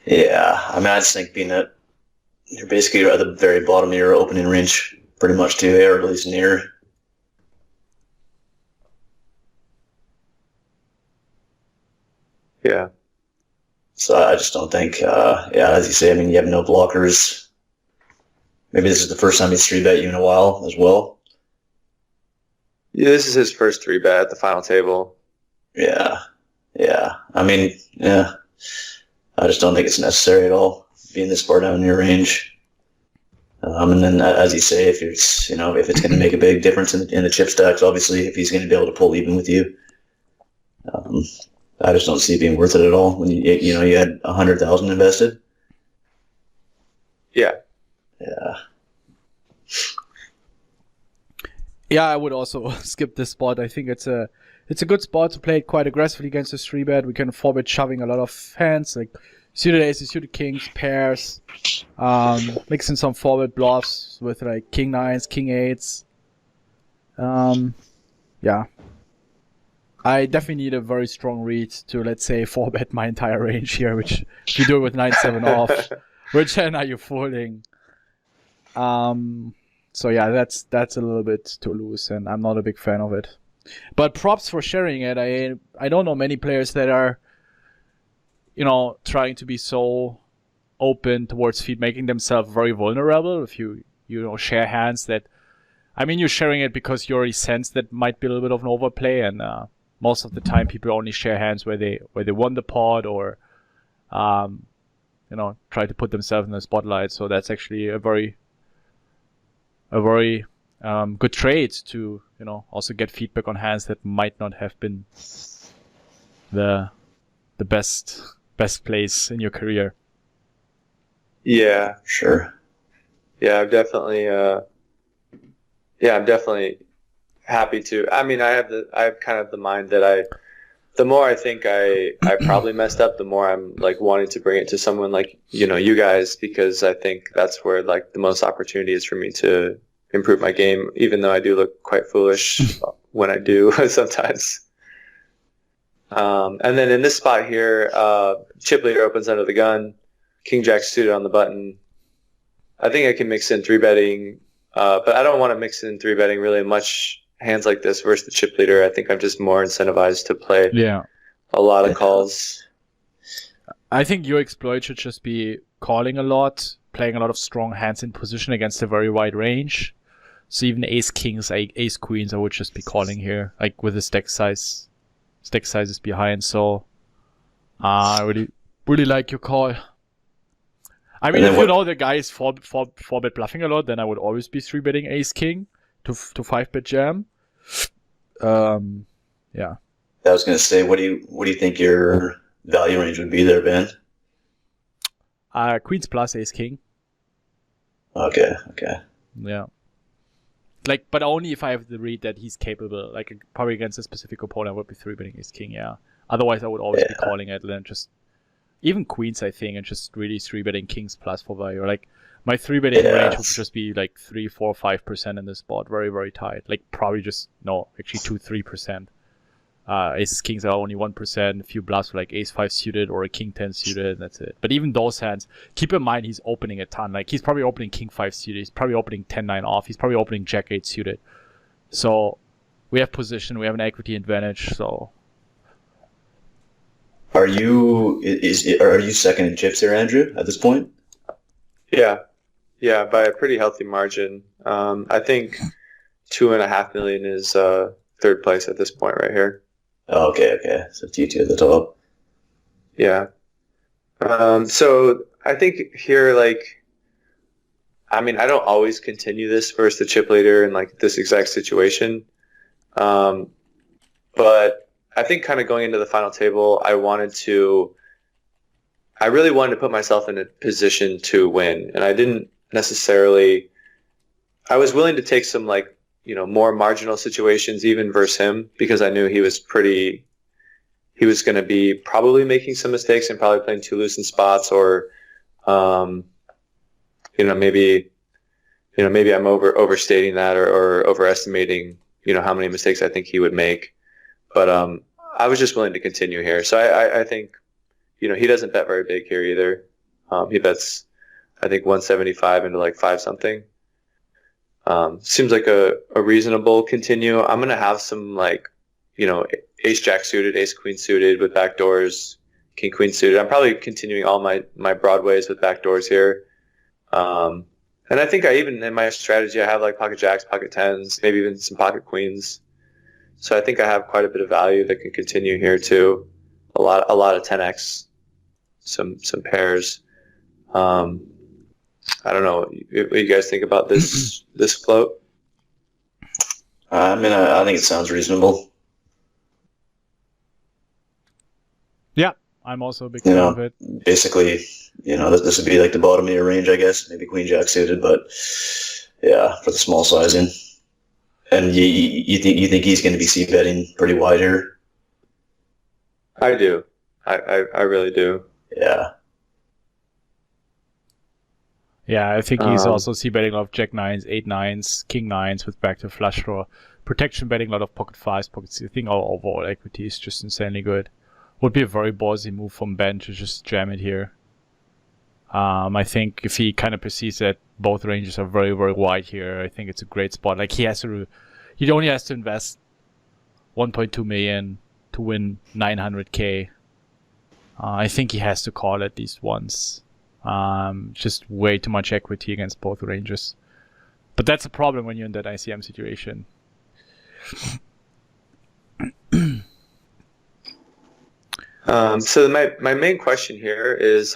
Yeah, I mean, I just think being at you're basically at the very bottom of your opening range, pretty much too, or at least near. Yeah. So I just don't think, as you say, I mean, you have no blockers. Maybe this is the first time he's 3-bet you in a while as well. Yeah, this is his first 3-bet at the final table. Yeah. I mean, yeah. I just don't think it's necessary at all, being this far down in your range. And then, as you say, if it's going to make a big difference in the chip stacks, obviously, if he's going to be able to pull even with you, I just don't see it being worth it at all. When you had 100,000 invested. Yeah. Yeah, I would also skip this spot. I think it's a good spot to play it quite aggressively against this 3-bet. We can 4-bet shoving a lot of hands like suited aces, suited kings, pairs, mixing some 4-bet bluffs with like king 9s, king 8s. Yeah. I definitely need a very strong read to, let's say, 4-bet my entire range here, which if you do it with 9-7 off, which hand are you folding? So yeah, that's a little bit too loose, and I'm not a big fan of it. But props for sharing it. I don't know many players that are, trying to be so open towards feed, making themselves very vulnerable. If you share hands that, I mean, you're sharing it because you already sense that might be a little bit of an overplay, and most of the time people only share hands where they won the pot or, try to put themselves in the spotlight. So that's actually a very good trade to also get feedback on hands that might not have been the best place in your career. Yeah, sure. Yeah, I'm definitely happy to. I mean, I have kind of the mind that the more I think I probably messed up, the more I'm like wanting to bring it to someone like, you guys, because I think that's where like the most opportunity is for me to improve my game, even though I do look quite foolish when I do sometimes. And then in this spot here, chip leader opens under the gun, king jack suited on the button. I think I can mix in 3-betting, but I don't want to mix in 3-betting really much hands like this versus the chip leader. I think I'm just more incentivized to play a lot of calls. I think your exploit should just be calling a lot, playing a lot of strong hands in position against a very wide range. So even ace kings, ace queens, I would just be calling here, like with the stack sizes behind. So I really like your call. I mean, if the guy is 4-bet bluffing a lot, then I would always be 3-betting ace king to 5-bet jam. Yeah. I was going to say, what do you think your value range would be there, Ben? Queens plus ace king. Okay. Yeah. Like, but only if I have the read that he's capable. Like, probably against a specific opponent, I would be 3-betting ace king. Yeah. Otherwise, I would always be calling it and just even queens, I think, and just really 3-betting kings plus for value. Like, my 3-betting range would just be like 3, 4, 5% in this spot, very, very tight. Like, probably just actually 2-3%. Aces kings are only 1%. A few bluffs like ace 5 suited or a king 10 suited, and that's it. But even those hands, keep in mind he's opening a ton. Like, he's probably opening king 5 suited. He's probably opening 10-9 off. He's probably opening jack 8 suited. So we have position. We have an equity advantage. So. Are you second in chips here, Andrew, at this point? Yeah, by a pretty healthy margin. I think 2.5 million is third place at this point right here. Oh, okay. So T2 at the top. Yeah. So I think here, like, I mean, I don't always continue this versus the chip leader in like this exact situation. But I think kind of going into the final table, I really wanted to put myself in a position to win. And I didn't necessarily, I was willing to take some like, more marginal situations even versus him, because I knew he was going to be probably making some mistakes and probably playing too loose in spots, or, maybe I'm overstating that or overestimating, how many mistakes I think he would make. But I was just willing to continue here. So I think, he doesn't bet very big here either. He bets, I think 175 into like 5 something. Seems like a reasonable continue. I'm going to have some like, ace jack suited, ace queen suited with backdoors, king queen suited. I'm probably continuing all my broadways with backdoors here. And I think in my strategy, I have like pocket jacks, pocket tens, maybe even some pocket queens. So I think I have quite a bit of value that can continue here too. A lot of 10x, some pairs. I don't know what you guys think about this float. I mean, I think it sounds reasonable. Yeah, I'm also a big fan of it. Basically, this would be like the bottom of your range, I guess. Maybe queen jack suited, but yeah, for the small sizing. And you think he's going to be c-betting pretty wide here? I do. I really do. Yeah. Yeah, I think he's also c-betting a lot of jack nines, 8-9s, king nines with back to flush draw. Protection betting a lot of pocket fives, pocket six. I think our overall equity is just insanely good. Would be a very ballsy move from Ben to just jam it here. I think if he kind of perceives that both ranges are very, very wide here, I think it's a great spot. Like he only has to invest 1.2 million to win 900k. I think he has to call at least once. Just way too much equity against both ranges. But that's a problem when you're in that ICM situation. So my main question here is,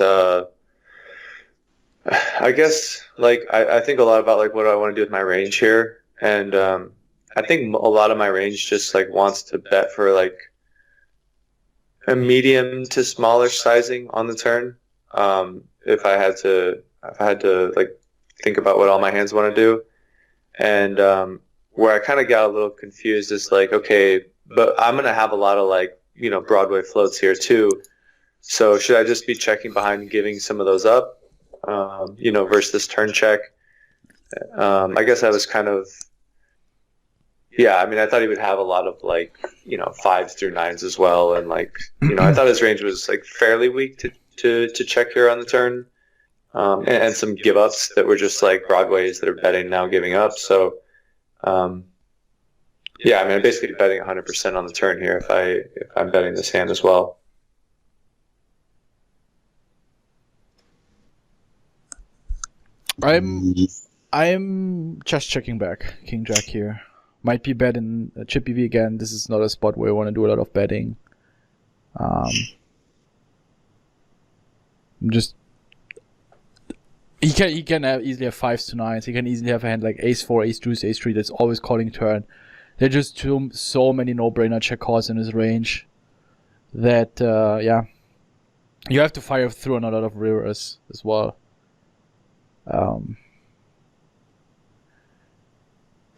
I guess like I think a lot about like what do I want to do with my range here, and I think a lot of my range just like wants to bet for like a medium to smaller sizing on the turn. If I had to like think about what all my hands want to do, and where I kind of got a little confused is like, okay, but I'm gonna have a lot of like Broadway floats here too. So should I just be checking behind and giving some of those up, versus this turn check? I guess I was kind of, I thought he would have a lot of like, 5s through 9s as well. And like, I thought his range was like fairly weak to check here on the turn. And some give ups that were just like Broadways that are betting now giving up. So, I'm basically betting 100% on the turn here if I'm betting this hand as well. I'm just checking back. King Jack here. Might be bet in Chippy V again. This is not a spot where I want to do a lot of betting. He can easily have 5s to 9s. He can easily have a hand like Ace 4, Ace Deuce, Ace 3 that's always calling turn. There are just so many no-brainer check calls in his range that you have to fire through on a lot of rivers as well.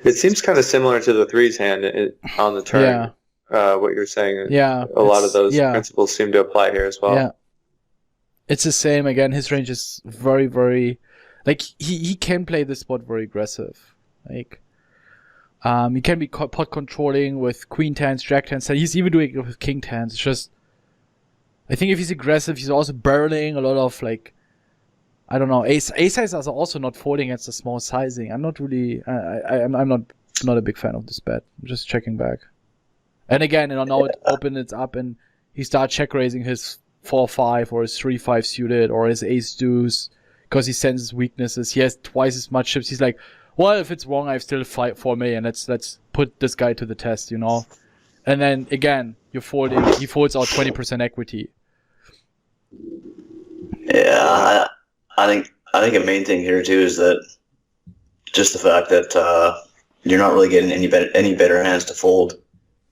It seems kind of similar to the 3s hand on the turn. What you're saying. Yeah, a lot of those principles seem to apply here as well. Yeah, it's the same again. His range is very, very like he can play this spot very aggressive. Like he can be pot controlling with queen tens, jack tens. He's even doing it with king tens. It's just I think if he's aggressive, he's also barreling a lot of like. I don't know. Ace sizes are also not folding against the small sizing. I'm not really. I'm not a big fan of this bet. I'm just checking back. And again, now it opens up and he starts check raising his 4-5 or his 3-5 suited or his ace deuce because he senses weaknesses. He has twice as much chips. He's like, well, if it's wrong, I have still 4 million. Let's put this guy to the test, And then again, you're folding. He folds out 20% equity. Yeah. I think a main thing here too is that just the fact that you're not really getting any better hands to fold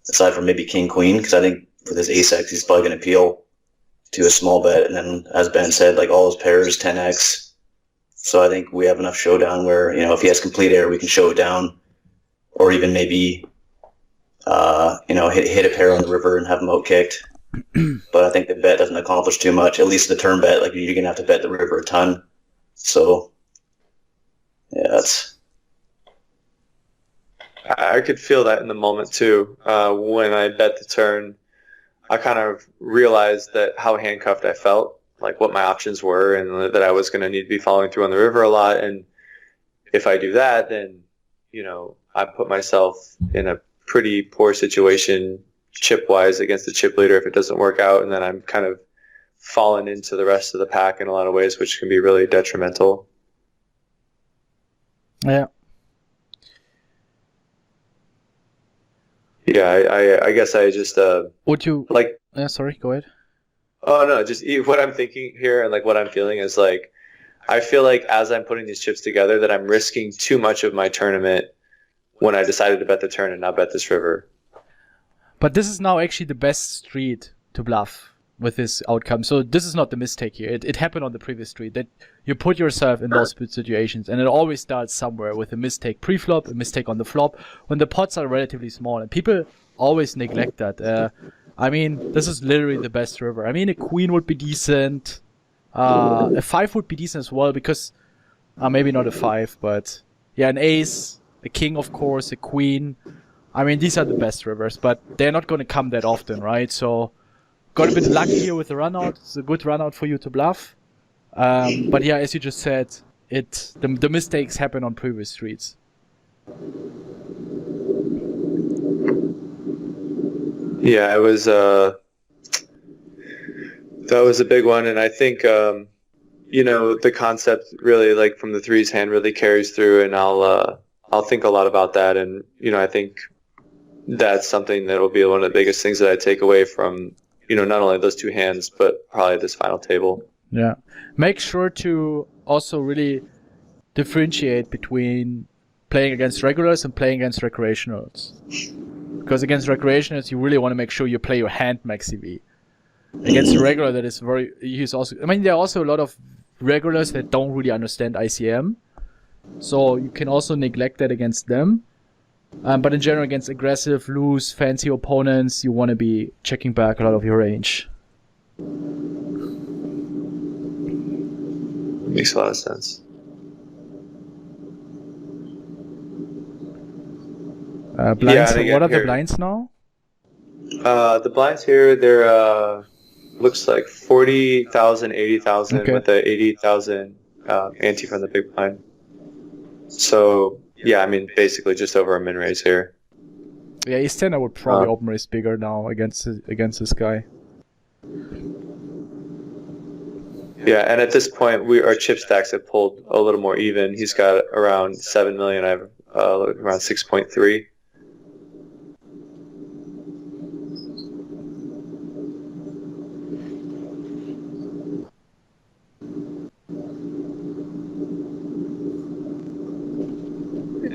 aside from maybe king queen, because I think for this ace x he's probably going to appeal to a small bet, and then as Ben said, like all his pairs 10x. So I think we have enough showdown where if he has complete air we can show it down, or even maybe hit a pair on the river and have him out kicked. But I think the bet doesn't accomplish too much. At least the turn bet, like you're gonna have to bet the river a ton. So, yeah, I could feel that in the moment too. When I bet the turn, I kind of realized that how handcuffed I felt. like what my options were, and that I was going to need to be following through on the river a lot. And if I do that, then, you know, I put myself in a pretty poor situation chip-wise against the chip leader if it doesn't work out, and then I'm kind of fallen into the rest of the pack in a lot of ways, which can be really detrimental. Yeah. Yeah, I guess I just Would you like? Yeah, sorry, go ahead. Oh no, just what I'm thinking here and like what I'm feeling is like, I feel like as I'm putting these chips together that I'm risking too much of my tournament when I decided to bet the turn and not bet this river. But this is now actually the best street to bluff with this outcome. So this is not the mistake here. It happened on the previous street that you put yourself in those situations, and it always starts somewhere with a mistake pre-flop, a mistake on the flop, when the pots are relatively small, and people always neglect that. I mean, this is literally the best river. I mean, a queen would be decent. A 5 would be decent as well, because maybe not a 5, but yeah, an ace, a king, of course, a queen. I mean, these are the best rivers, but they're not going to come that often, right? So, got a bit lucky here with the runout. It's a good runout for you to bluff. But yeah, as you just said, the mistakes happen on previous streets. Yeah, it was that was a big one, and I think you know, the concept really, like from the threes hand, really carries through, and I'll think a lot about that, and you know, I think that's something that will be one of the biggest things that I take away from, you know, not only those two hands, but probably this final table. Yeah. Make sure to also really differentiate between playing against regulars and playing against recreationals. Because against recreationals, you really want to make sure you play your hand max EV. Against a regular, that is very... I mean, there are also a lot of regulars that don't really understand ICM. So you can also neglect that against them. But in general, against aggressive, loose, fancy opponents, you want to be checking back a lot of your range. Makes a lot of sense. Blinds, yeah, what are the blinds now? The blinds here, they're looks like 40,000, 80,000, okay, with the 80,000 ante from the big blind. So yeah, I mean, basically just over a min raise here. Yeah, Ace 10 I would probably open raise bigger now against this guy. Yeah, and at this point, our chip stacks have pulled a little more even. He's got around 7 million. I have around 6.3.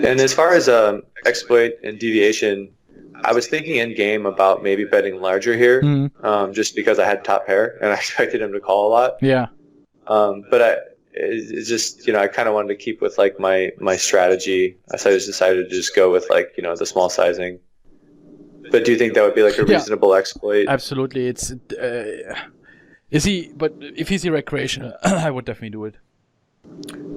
And as far as exploit and deviation, I was thinking in game about maybe betting larger here, just because I had top pair and I expected him to call a lot. Yeah. But it's just, you know, I kind of wanted to keep with like my strategy. So I just decided to just go with like, you know, the small sizing. But do you think that would be like a reasonable exploit? Absolutely. It's but if he's a recreational, I would definitely do it.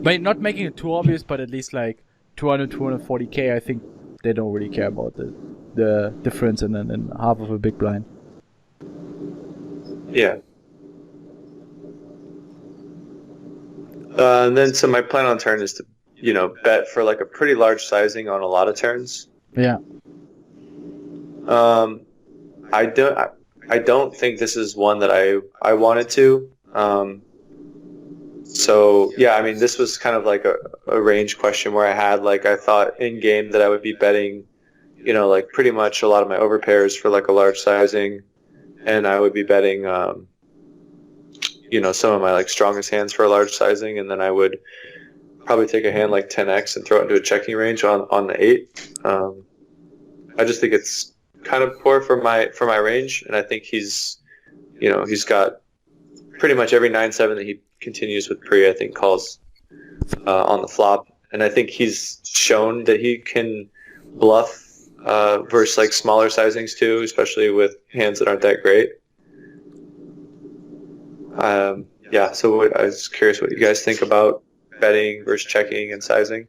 By not making it too obvious, but at least like 200, 240k, I think they don't really care about the difference in half of a big blind. Yeah. And then, so my plan on turn is to, you know, bet for like a pretty large sizing on a lot of turns. Yeah. I don't think this is one that I wanted to. So yeah, I mean, this was kind of like a range question where I had like, I thought in game that I would be betting, you know, like pretty much a lot of my overpairs for like a large sizing, and I would be betting, you know, some of my like strongest hands for a large sizing, and then I would probably take a hand like 10x and throw it into a checking range on the 8. I just think it's kind of poor for my range, and I think he's, you know, he's got pretty much every 9-7 that he continues with pre, I think, calls on the flop, and I think he's shown that he can bluff versus like smaller sizings too, especially with hands that aren't that great. Yeah, so I was curious what you guys think about betting versus checking and sizing.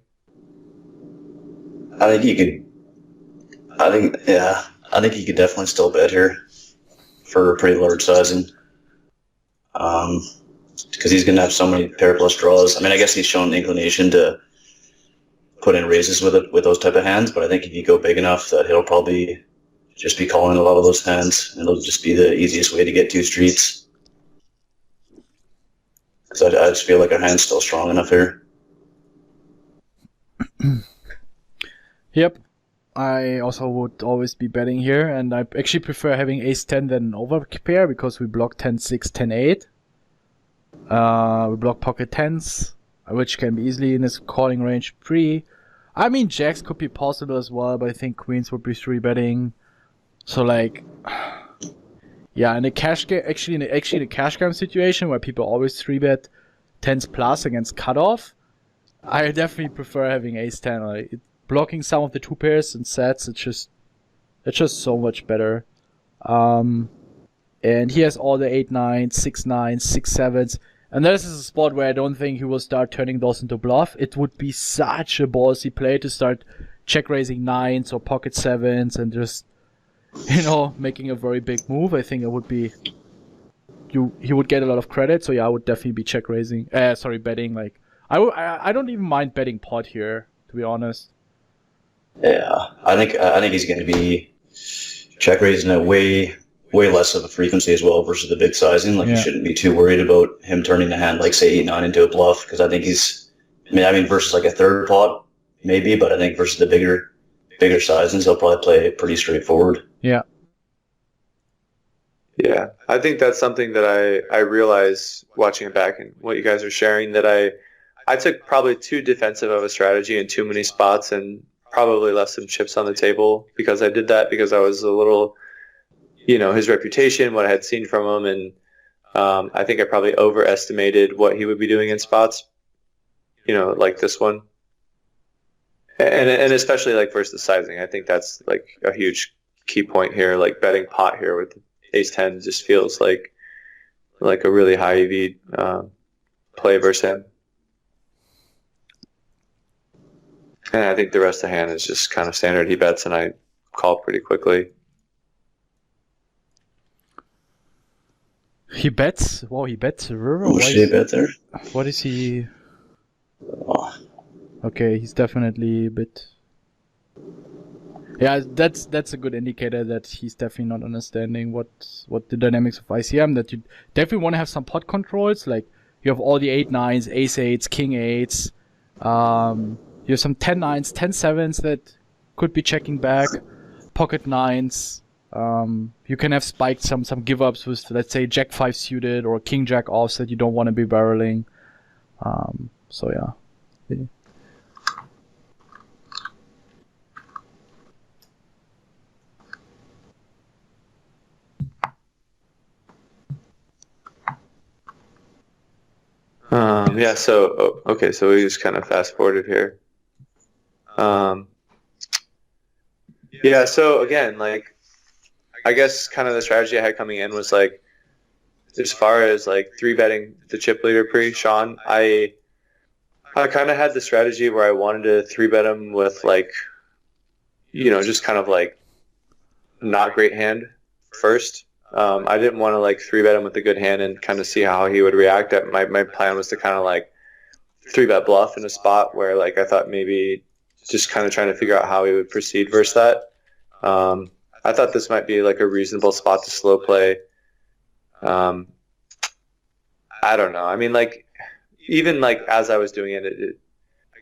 I think you could definitely still bet here for a pretty large sizing. because he's going to have so many pair plus draws. I mean, I guess he's shown the inclination to put in raises with those type of hands, but I think if you go big enough, that he'll probably just be calling a lot of those hands, and it'll just be the easiest way to get 2 streets. Because I just feel like our hand's still strong enough here. Yep. I also would always be betting here, and I actually prefer having ace-10 than an overpair, because we block 10-6, 10-8. We block pocket 10s, which can be easily in his calling range pre. I mean, jacks could be possible as well, but I think queens would be 3-betting. So, like, yeah, in the cash game, actually the cash game situation where people always 3-bet 10s plus against cutoff, I definitely prefer having ace-10. Like, blocking some of the 2 pairs and sets, it's just so much better. And he has all the 8-9s, 6-9s, 6-7s. And this is a spot where I don't think he will start turning those into bluff. It would be such a ballsy play to start check raising 9s or pocket 7s and just, making a very big move. I think it would be, he would get a lot of credit. So yeah, I would definitely be check raising, betting. Like, I don't even mind betting pot here, to be honest. Yeah, I think he's going to be check raising at way less of a frequency as well versus the big sizing. Like, you shouldn't be too worried about him turning the hand, like, say, 8-9 into a bluff, because I think I mean, versus like a third pot, maybe, but I think versus the bigger sizings, he'll probably play pretty straightforward. Yeah. Yeah, I think that's something that I realized watching it back and what you guys are sharing, that I took probably too defensive of a strategy in too many spots and probably left some chips on the table because I did that, because I was a little, his reputation, what I had seen from him, and I think I probably overestimated what he would be doing in spots, like this one. And especially like versus the sizing. I think that's like a huge key point here. Like, betting pot here with ace-10 just feels like a really high EV play versus him. And I think the rest of the hand is just kind of standard. He bets and I call pretty quickly. He bets? Wow, he bets a river? Oh, shit, bet there. What is he? Oh. Okay, he's definitely a bit... Yeah, that's a good indicator that he's definitely not understanding what the dynamics of ICM, that you definitely want to have some pot controls, like you have all the 8-9s, ace-8s, king-8s, you have some 10-9s, 10-7s that could be checking back, pocket 9s, you can have spiked some give-ups with, let's say, jack-5 suited or king-jack offs that you don't want to be barreling, so yeah. So we just kind of fast forwarded here. So again, like, I guess kind of the strategy I had coming in was like, as far as like 3-betting the chip leader pre-Sean, I kind of had the strategy where I wanted to 3-bet him with like, just kind of like not great hand first. I didn't want to like 3-bet him with a good hand and kind of see how he would react. My plan was to kind of like 3-bet bluff in a spot where like I thought maybe just kind of trying to figure out how he would proceed versus that. I thought this might be like a reasonable spot to slow play. I don't know. I mean, like, even like as I was doing it,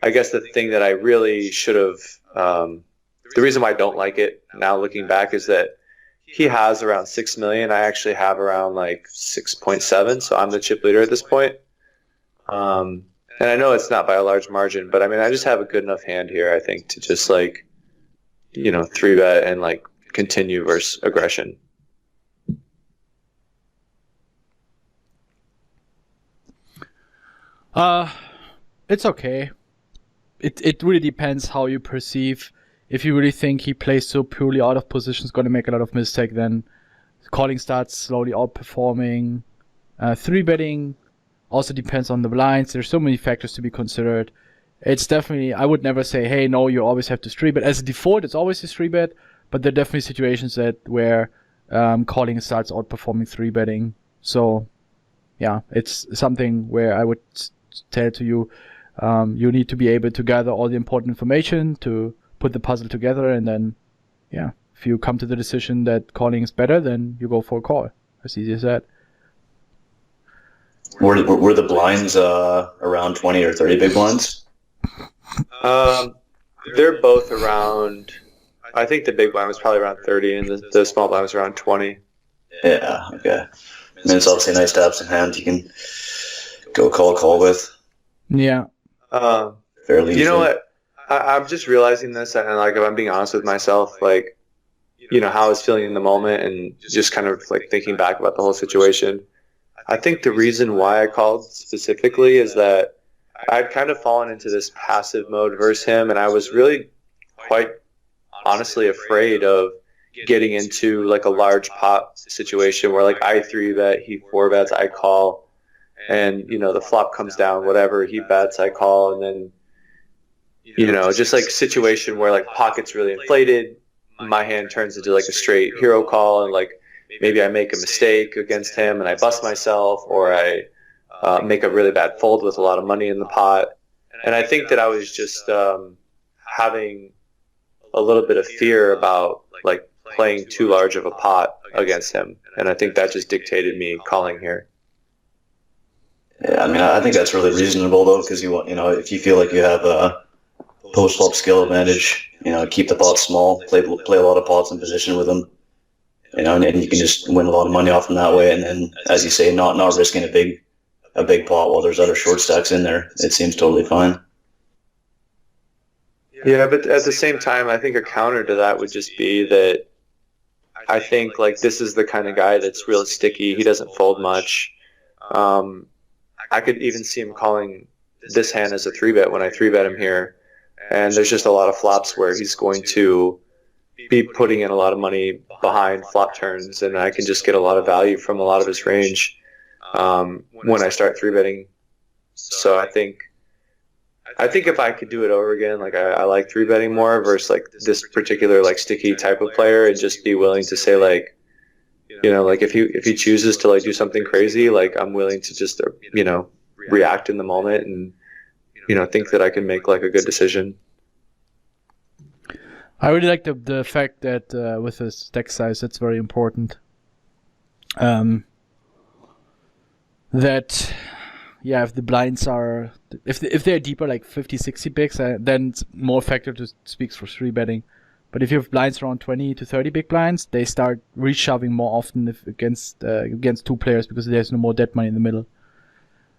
I guess the thing that I really should have, the reason why I don't like it now looking back is that he has around 6 million. I actually have around like 6.7, so I'm the chip leader at this point. And I know it's not by a large margin, but I mean, I just have a good enough hand here, I think, to just like, 3-bet and like continue versus aggression. It's okay. It really depends how you perceive. If you really think he plays so purely out of position, is going to make a lot of mistake, then calling starts slowly outperforming. 3-betting also depends on the blinds. There's so many factors to be considered. It's definitely, I would never say, hey, no, you always have to 3-bet. As a default, it's always a 3-bet, but there are definitely situations where calling starts outperforming 3-betting. So yeah, it's something where I would tell to you, you need to be able to gather all the important information to put the puzzle together, and then, yeah, if you come to the decision that calling is better, then you go for a call. As easy as that. Were the blinds around 20 or 30 big blinds? They're both around. I think the big blind was probably around 30, and the small blind was around 20. Yeah. Okay. I mean, it's obviously nice to have some hands you can go call with. Yeah. Fairly. You know what? I'm just realizing this, and like, if I'm being honest with myself, like, you know, how I was feeling in the moment, and just kind of like thinking back about the whole situation. I think the reason why I called specifically is that I'd kind of fallen into this passive mode versus him, and I was really quite honestly afraid of getting into like a large pot situation where like I 3-bet, he 4-bets, I call, and you know, the flop comes down, whatever, he bets, I call, and then, you know, just like situation where like pocket's really inflated, my hand turns into like a straight hero call, and like maybe I make a mistake against him and I bust myself, or I make a really bad fold with a lot of money in the pot. And I think that I was just having a little bit of fear about like playing too large of a pot against him, and I think that just dictated me calling here. Yeah, I mean, I think that's really reasonable though, because you know, if you feel like you have a post-flop skill advantage, you know, keep the pot small, play a lot of pots in position with them, you know, and you can just win a lot of money off them that way. And then, as you say, not risking a big pot while there's other short stacks in there. It seems totally fine. Yeah, but at the same time, I think a counter to that would just be that I think like this is the kind of guy that's real sticky. He doesn't fold much. I could even see him calling this hand as a 3-bet when I 3-bet him here. And there's just a lot of flops where he's going to be putting in a lot of money behind flop turns, and I can just get a lot of value from a lot of his range when I start 3-betting. So I think if I could do it over again, like I like 3-betting more versus like this particular like sticky type of player, and just be willing to say like, you know, like if he chooses to like do something crazy, like I'm willing to just, you know, react in the moment and, you know, think that I can make like a good decision. I really like the fact that with the stack size, that's very important. That, yeah, if the blinds are, if they're deeper, like 50, 60 bigs, then it's more factor to speaks for 3-betting. But if you have blinds around 20 to 30 big blinds, they start reshoving more often against two players, because there's no more dead money in the middle.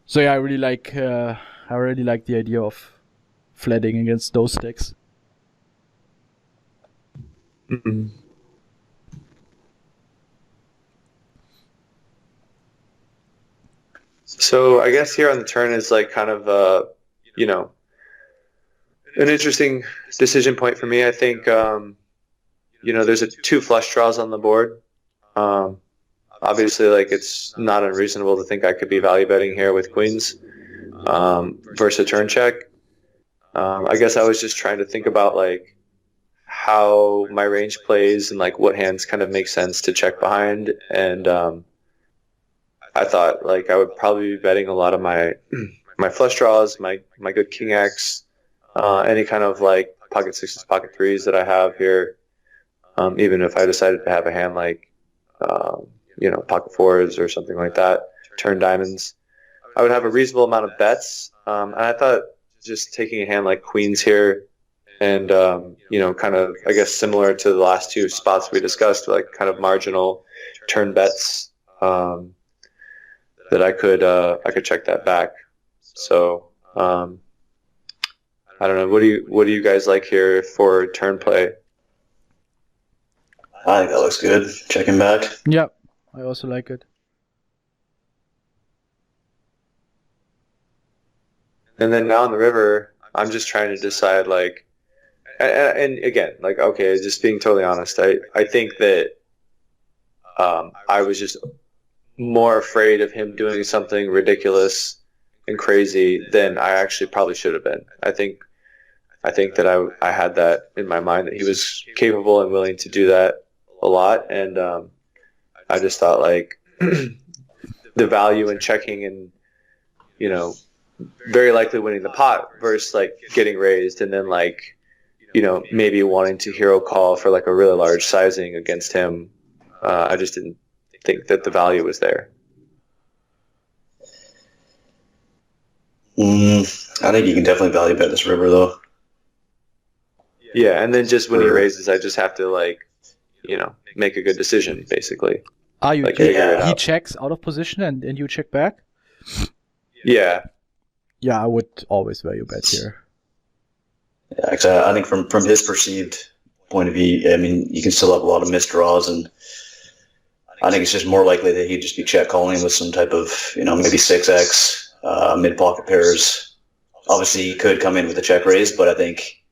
So yeah, I really like the idea of flatting against those stacks. Mm-hmm. So I guess here on the turn is like kind of you know, an interesting decision point for me. I think you know, there's 2 flush draws on the board. Obviously, like it's not unreasonable to think I could be value betting here with queens versus a turn check. I guess I was just trying to think about like how my range plays and like what hands kind of make sense to check behind, and I thought like I would probably be betting a lot of my flush draws, my good king X, any kind of like pocket 6s, pocket 3s that I have here. Even if I decided to have a hand like you know, pocket 4s or something like that, turn diamonds, I would have a reasonable amount of bets. And I thought just taking a hand like queens here, and you know, kind of, I guess, similar to the last 2 spots we discussed, like kind of marginal turn bets, that I could check that back. So I don't know. What do you guys like here for turn play? I think that looks good. Checking back. Yep, I also like it. And then now on the river, I'm just trying to decide like, and again, like, okay, just being totally honest, I think that I was just more afraid of him doing something ridiculous and crazy than I actually probably should have been. I think that I had that in my mind, that he was capable and willing to do that a lot, and I just thought like the value in checking and, you know, very likely winning the pot versus like getting raised and then like, you know, maybe wanting to hero call for like a really large sizing against him. I just didn't think that the value was there. I think you can definitely value bet this river though. Yeah, and then just when he raises, I just have to like, you know, make a good decision basically. You like he checks out of position and you check back? Yeah. Yeah, I would always value bet here. Yeah, I think from his perceived point of view, I mean, you can still have a lot of missed draws, and I think it's just more likely that he'd just be check calling with some type of, you know, maybe 6x, mid pocket pairs. Obviously, he could come in with a check raise, but I think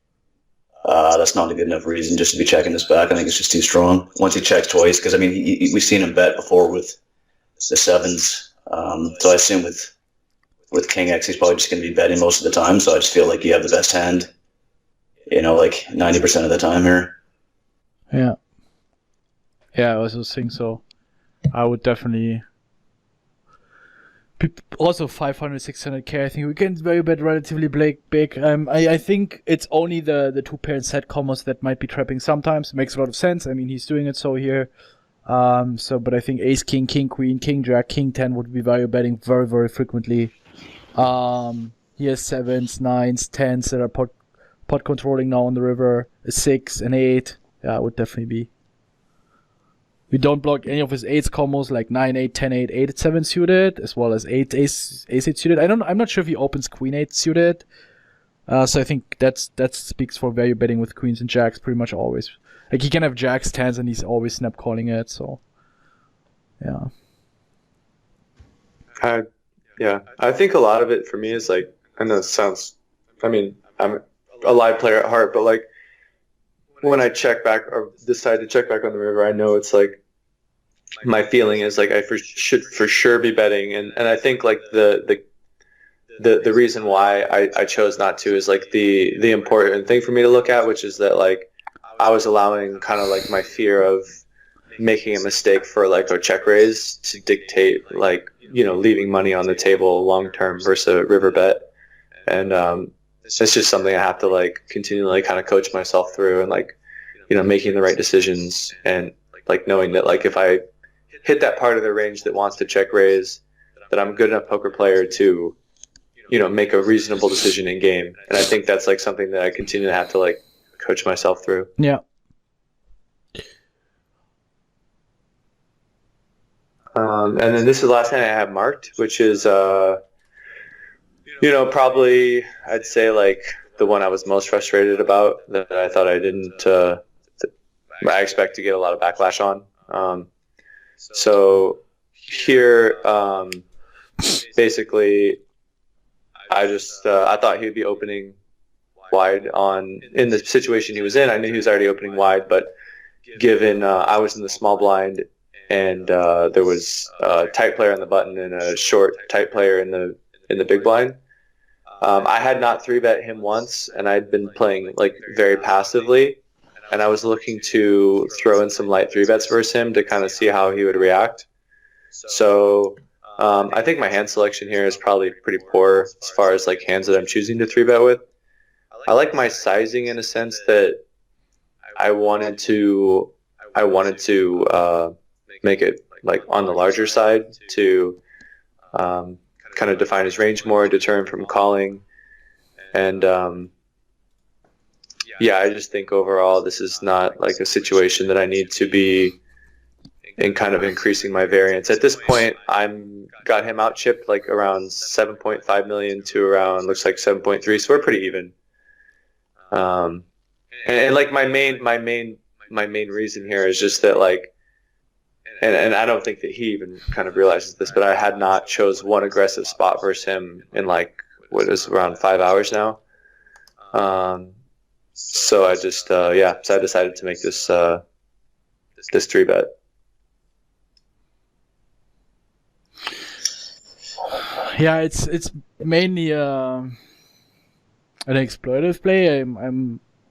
that's not a good enough reason just to be checking this back. I think it's just too strong. Once he checks twice, because I mean, we've seen him bet before with the sevens, so I assume with King X, he's probably just going to be betting most of the time. So I just feel like you have the best hand, you know, like 90% of the time here. Yeah. Yeah, I also think so. I would definitely. Also 500, 600k. I think we can value bet relatively big. I think it's only the two pair and set combos that might be trapping sometimes. It makes a lot of sense. I mean, he's doing it so here. But I think ace, king, king, queen, king, jack, king 10 would be value betting very, very frequently. He has 7s, 9s, 10s that are pot controlling now on the river. A 6, an 8. Yeah, it would definitely be. We don't block any of his 8s combos like 9, 8, 10, 8, 8, 7 suited, as well as 8, ace 8 suited. I'm not sure if he opens queen 8 suited. So I think that speaks for value betting with queens and jacks pretty much always. Like he can have jacks, 10s, and he's always snap calling it. So yeah. Yeah, I think a lot of it for me is like, I know it sounds, I mean, I'm a live player at heart, but like when I check back or decide to check back on the river, I know it's like, my feeling is like I should for sure be betting, and I think like the reason why I chose not to is like the important thing for me to look at, which is that like I was allowing kind of like my fear of making a mistake for like a check raise to dictate like, you know, leaving money on the table long term versus a river bet, and it's just something I have to like continually kind of coach myself through, and like, you know, making the right decisions and like knowing that like if I hit that part of the range that wants to check raise, that I'm a good enough poker player to, you know, make a reasonable decision in game. And I think that's like something that I continue to have to like coach myself through. Yeah. And then this is the last hand I have marked, which is, you know, probably I'd say like the one I was most frustrated about, that I thought I didn't, I expect to get a lot of backlash on. So here, basically, I just I thought he would be opening wide in the situation he was in. I knew he was already opening wide, but given I was in the small blind and there was a tight player on the button and a short tight player in the big blind, I had not 3-bet him once, and I'd been playing like very passively. And I was looking to throw in some light 3-bets versus him to kind of see how he would react. So I think my hand selection here is probably pretty poor as far as like hands that I'm choosing to 3-bet with. I like my sizing in a sense that I wanted to make it like on the larger side to kind of define his range more, deter him from calling, and yeah, I just think overall this is not like a situation that I need to be in kind of increasing my variance. At this point, got him out chipped like around 7.5 million to around looks like 7.3, so we're pretty even. And like my main reason here is just that like, and I don't think that he even kind of realizes this, but I had not chose one aggressive spot versus him in like what is around 5 hours now. So I just so I decided to make this 3-bet. Yeah, it's mainly an exploitative play.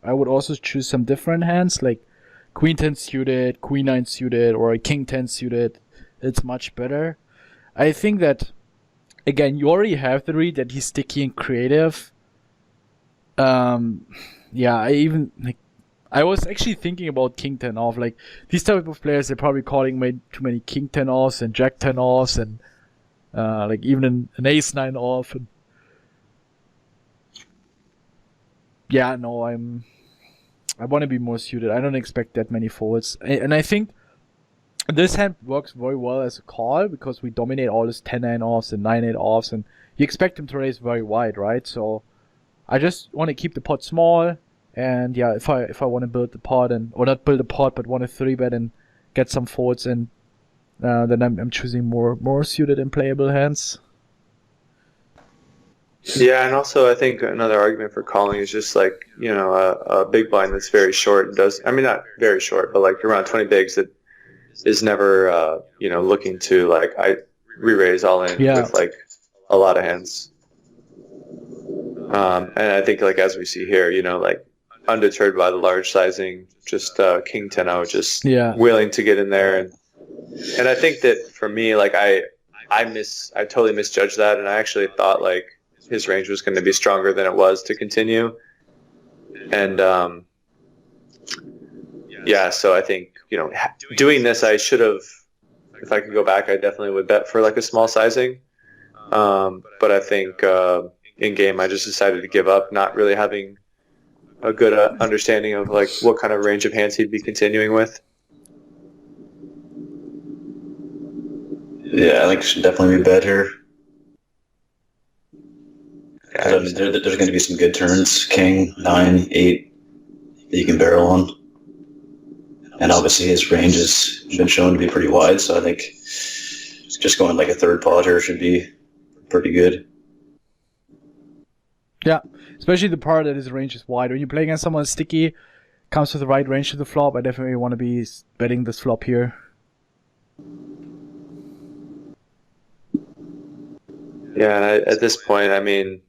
I would also choose some different hands like Queen 10 suited, Queen 9 suited, or a King 10 suited. It's much better. I think that, again, you already have the read that he's sticky and creative. I was actually thinking about King 10 off. Like, these type of players, they're probably calling too many King 10 offs and Jack 10 offs and like even an Ace 9 off. And yeah, no, I want to be more suited. I don't expect that many folds. And I think this hand works very well as a call because we dominate all his 10-9 offs and 9-8 offs, and you expect him to raise very wide, right? So I just want to keep the pot small, and yeah, if I want to build the pot or not build a pot, but want to 3-bet and get some folds, and then I'm choosing more suited and playable hands. Yeah, and also I think another argument for calling is just like, a big blind that's very short not very short, but like around 20 bigs that is never, looking to like re-raise all in with like a lot of hands. And I think like as we see here, like undeterred by the large sizing, just King 10-0, just willing to get in there, and I think that for me, like I totally misjudged that, and I actually thought like his range was going to be stronger than it was to continue, and so I think doing this, I should have, if I could go back, I definitely would bet for like a small sizing, but I think in game I just decided to give up, not really having a good understanding of like what kind of range of hands he'd be continuing with. Yeah, I think it should definitely be bet here. I mean, there's going to be some good turns, King, 9, 8, that you can barrel on. And obviously his range has been shown to be pretty wide, so I think just going like a third pot here should be pretty good. Yeah, especially the part that his range is wide. When you play against someone sticky, comes with the right range to the flop, I definitely want to be betting this flop here. Yeah, and at this point, I mean,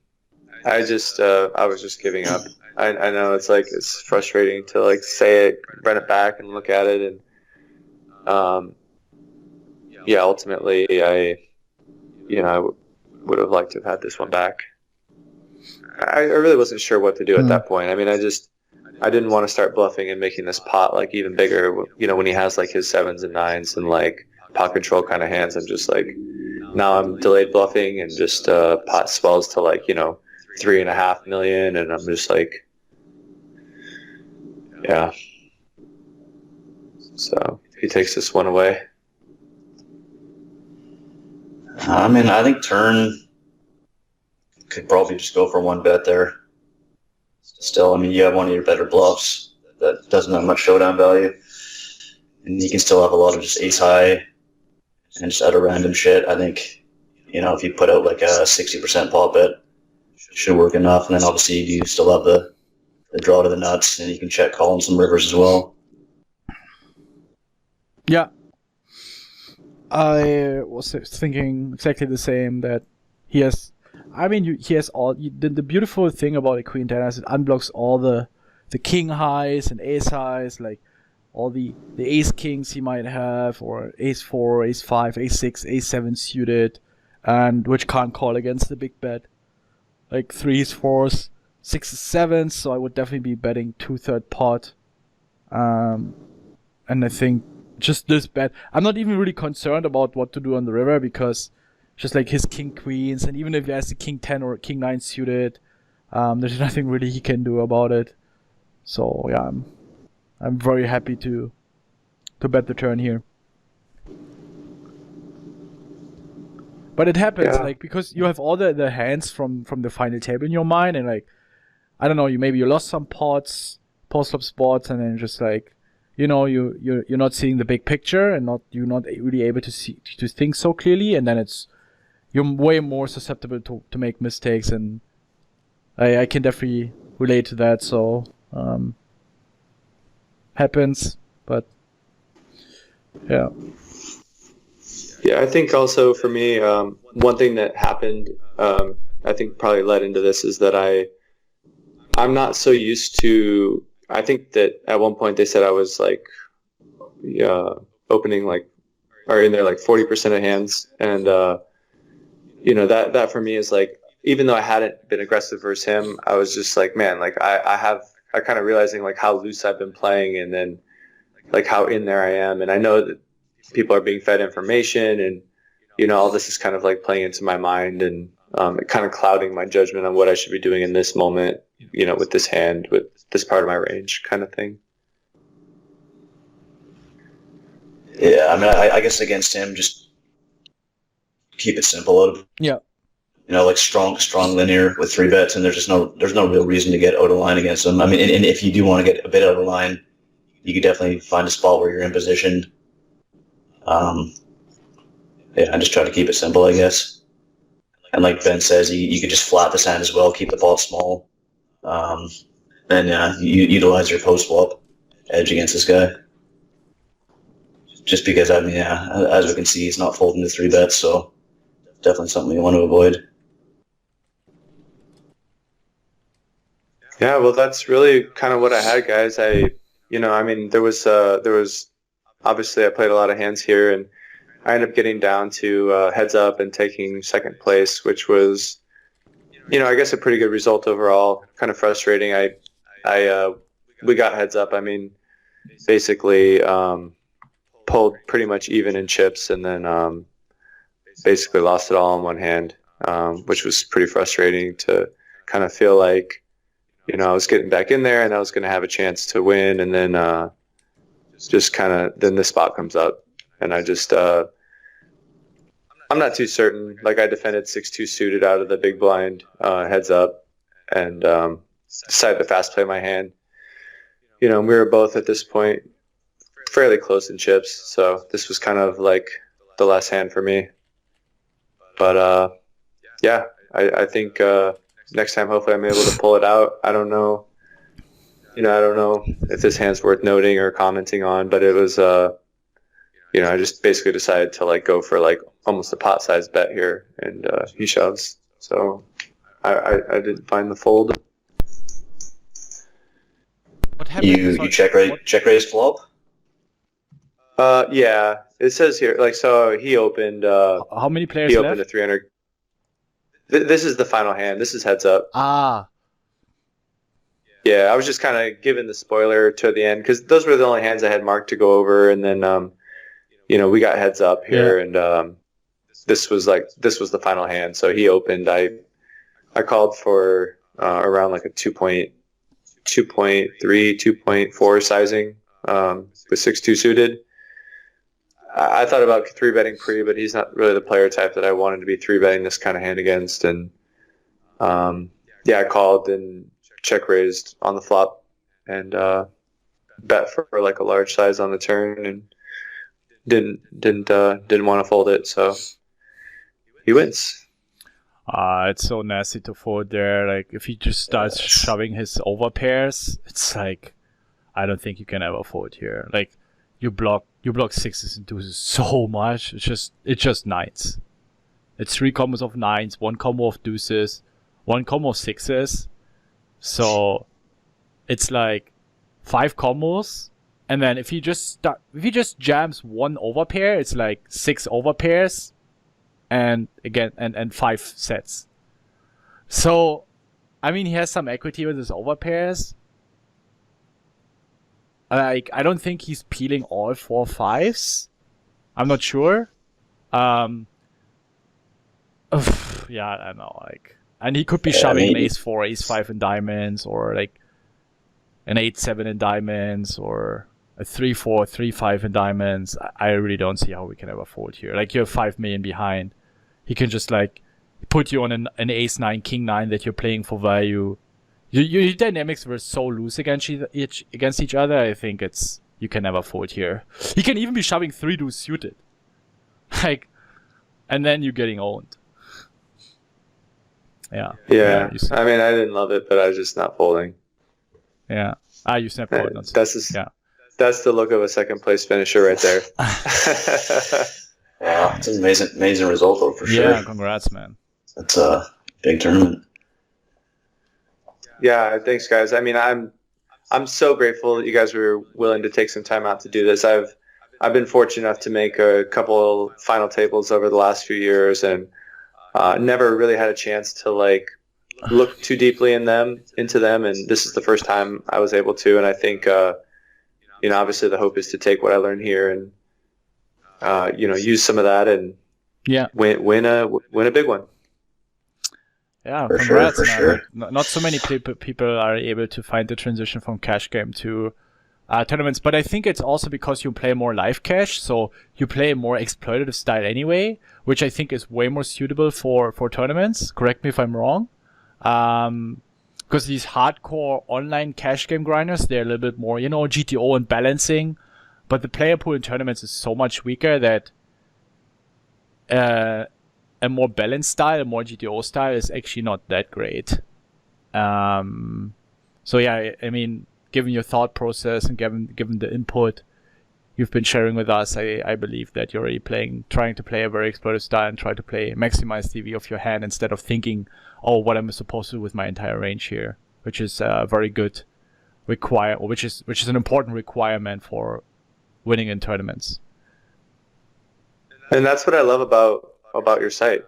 I was just giving up. I know it's frustrating to like say it, run it back, and look at it, and ultimately, I would have liked to have had this one back. I really wasn't sure what to do at that point. I mean, I didn't want to start bluffing and making this pot like even bigger. When he has like his 7s and 9s and like pot control kind of hands, I'm just like, now I'm delayed bluffing and just pot swells to like 3.5 million, and I'm just like, yeah. So he takes this one away. I mean, I think turn could probably just go for one bet there. Still, I mean, you have one of your better bluffs that doesn't have much showdown value, and you can still have a lot of just ace high and just out of random shit. I think, if you put out like a 60% pot bet, should work enough, and then obviously you still have the draw to the nuts, and you can check call on some rivers as well. Yeah. I was thinking exactly the same, that he has all the beautiful thing about a Queen 10 is it unblocks all the king highs and ace highs, like all the ace kings he might have, or ace 4, ace 5, ace 6, ace 7 suited, and which can't call against the big bet. Like 3s, 4s, 6s, 7s, so I would definitely be betting 2/3 pot. And I think just this bet, I'm not even really concerned about what to do on the river, because just like his king queens, and even if he has a king 10 or king 9 suited, there's nothing really he can do about it. So yeah, I'm very happy to bet the turn here. But it happens, like, because you have all the hands from the final table in your mind, and like, I don't know, you lost some pots, post-flop spots, and then just like, you're not seeing the big picture, and you're not really able to think so clearly, and then you're way more susceptible to make mistakes, and I can definitely relate to that. So happens, but yeah. Yeah, I think also for me, one thing that happened, I think probably led into this, is that I'm not so used to. I think that at one point they said I was like opening like are in there like 40% of hands, and that for me is like, even though I hadn't been aggressive versus him, I was just like, man, like I kind of realizing like how loose I've been playing, and then like how in there I am, and I know that people are being fed information, and all this is kind of like playing into my mind, and kind of clouding my judgment on what I should be doing in this moment, with this hand, with this part of my range, kind of thing. Yeah, I mean, I guess against him, just keep it simple. Yeah. Like strong linear with 3-bets, and there's no real reason to get out of line against him. I mean, and if you do want to get a bit out of line, you could definitely find a spot where you're in position. Yeah, I just try to keep it simple, I guess. And like Ben says, you could just flat this hand as well, keep the pot small. And yeah, you utilize your post-flop edge against this guy. Just because, I mean, yeah, as we can see, he's not folding the 3-bets, so definitely something you want to avoid. Yeah, well, that's really kind of what I had, guys. I mean, there was obviously I played a lot of hands here, and I ended up getting down to heads up and taking second place, which was, I guess a pretty good result overall. Kind of frustrating. We got heads up. I mean, basically pulled pretty much even in chips, and then basically lost it all in one hand, which was pretty frustrating to kind of feel like, I was getting back in there and I was going to have a chance to win, and then just kind of then the spot comes up, and I just I'm not too certain. Like, I defended 6-2 suited out of the big blind heads up, and decided to fast play my hand. We were both at this point fairly close in chips, so this was kind of like the last hand for me. But yeah, I think next time hopefully I'm able to pull it out. I don't know. I don't know if this hand's worth noting or commenting on, but it was I just basically decided to like go for like almost a pot size bet here, and he shoves. So I didn't find the fold. What happened? You check raise flop? Yeah, it says here, like, so he opened. How many players he left? opened a 300. This is the final hand. This is heads up. Ah. Yeah, I was just kind of giving the spoiler to the end, because those were the only hands I had marked to go over, and then we got heads up here, and this was the final hand. So he opened. I called for around like a 2.3, 2.4 sizing with 6-2 suited. I thought about 3-betting pre, but he's not really the player type that I wanted to be 3-betting this kind of hand against. And I called and check raised on the flop, and bet for like a large size on the turn, and didn't want to fold it, so he wins. It's so nasty to fold there. Like, if he just starts shoving his overpairs, it's like, I don't think you can ever fold here. Like, you block sixes and deuces so much. It's just nines. It's 3 combos of nines, 1 combo of deuces, 1 combo of sixes. So it's like 5 combos, and then if he just jams 1 overpair, it's like 6 overpairs, and again and 5 sets. So, I mean, he has some equity with his overpairs. Like, I don't think he's peeling all 4 5s. I'm not sure. Yeah, I don't know. Like, and he could be shoving an ace-4, ace-5 in diamonds, or like an 8-7 in diamonds, or a 3-4, 3-5 in diamonds. I really don't see how we can ever fold here. Like, you're 5 million behind. He can just like put you on an ace-9, king-9 that you're playing for value. Your dynamics were so loose against each other. I think you can never fold here. He can even be shoving 3-2 suited, like, and then you're getting owned. Yeah. I mean, I didn't love it, but I was just not folding. Yeah. You snapped fold. That's the look of a second place finisher right there. Yeah, it's an amazing result though, for sure. Yeah, congrats, man. It's a big tournament. Yeah, thanks, guys. I mean, I'm so grateful that you guys were willing to take some time out to do this. I've I've been fortunate enough to make a couple final tables over the last few years, and never really had a chance to like look too deeply into them, and this is the first time I was able to. And I think obviously the hope is to take what I learned here and use some of that and win a big one. Yeah, for sure. Not so many people are able to find the transition from cash game to tournaments, but I think it's also because you play more live cash, so you play a more exploitative style anyway, which I think is way more suitable for tournaments. Correct me if I'm wrong. Because these hardcore online cash game grinders, they're a little bit more, GTO and balancing, but the player pool in tournaments is so much weaker that a more balanced style, a more GTO style is actually not that great. So yeah, I mean, given your thought process and given the input you've been sharing with us, I believe that you're already trying to play a very exploitative style and try to maximize the EV of your hand instead of thinking, oh, what am I supposed to do with my entire range here, which is a very good which is an important requirement for winning in tournaments. And that's what I love about your site.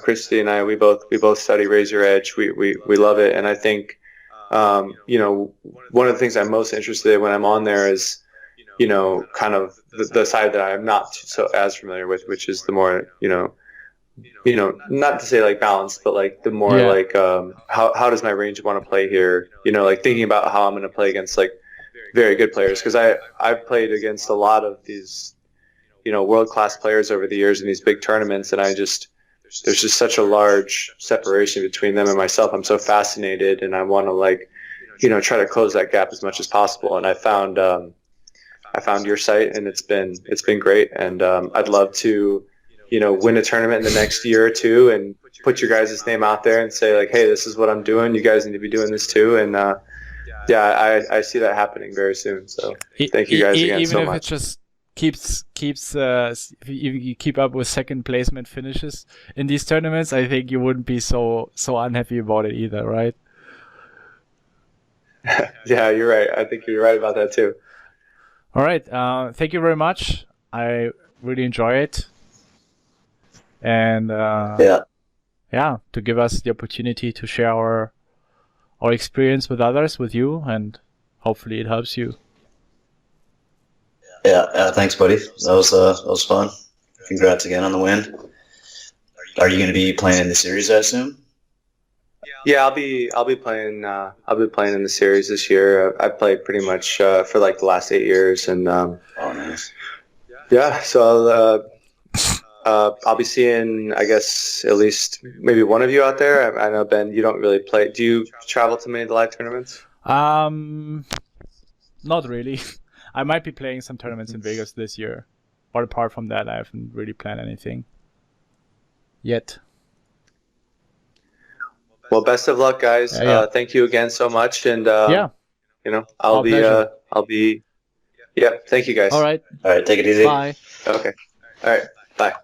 Christy and I, we both study Razor Edge. We love it, and I think one of the things I'm most interested in when I'm on there is kind of the side that I'm not so as familiar with, which is the more not to say like balanced, but like the more like how does my range want to play here? Like thinking about how I'm going to play against like very good players, because I've played against a lot of these world-class players over the years in these big tournaments, and there's just such a large separation between them and myself. I'm so fascinated, and I want to try to close that gap as much as possible. And I found your site, and it's been great. And I'd love to win a tournament in the next year or two and put your guys' name out there and say like, hey, this is what I'm doing. You guys need to be doing this too. And I see that happening very soon. So thank you guys again so much. Even if it just keeps you keep up with second placement finishes in these tournaments, I think you wouldn't be so unhappy about it either, right? Yeah, you're right. I think you're right about that too. All right. Thank you very much. I really enjoy it. And to give us the opportunity to share our experience with others, with you, and hopefully it helps you. Yeah, thanks, buddy. That was fun. Congrats again on the win. Are you going to be playing in the series, I assume? Yeah, I'll be playing. I'll be playing in the series this year. I've played pretty much for like the last 8 years, and nice. Yeah, so I'll be seeing, I guess, at least maybe one of you out there. I know, Ben, you don't really play. Do you travel to many of the live tournaments? Not really. I might be playing some tournaments in Vegas this year, but apart from that, I haven't really planned anything yet. Well, best of luck, guys. Thank you again so much, and I'll be. Yeah, thank you, guys. All right. Take it easy. Bye. Okay. All right. Bye.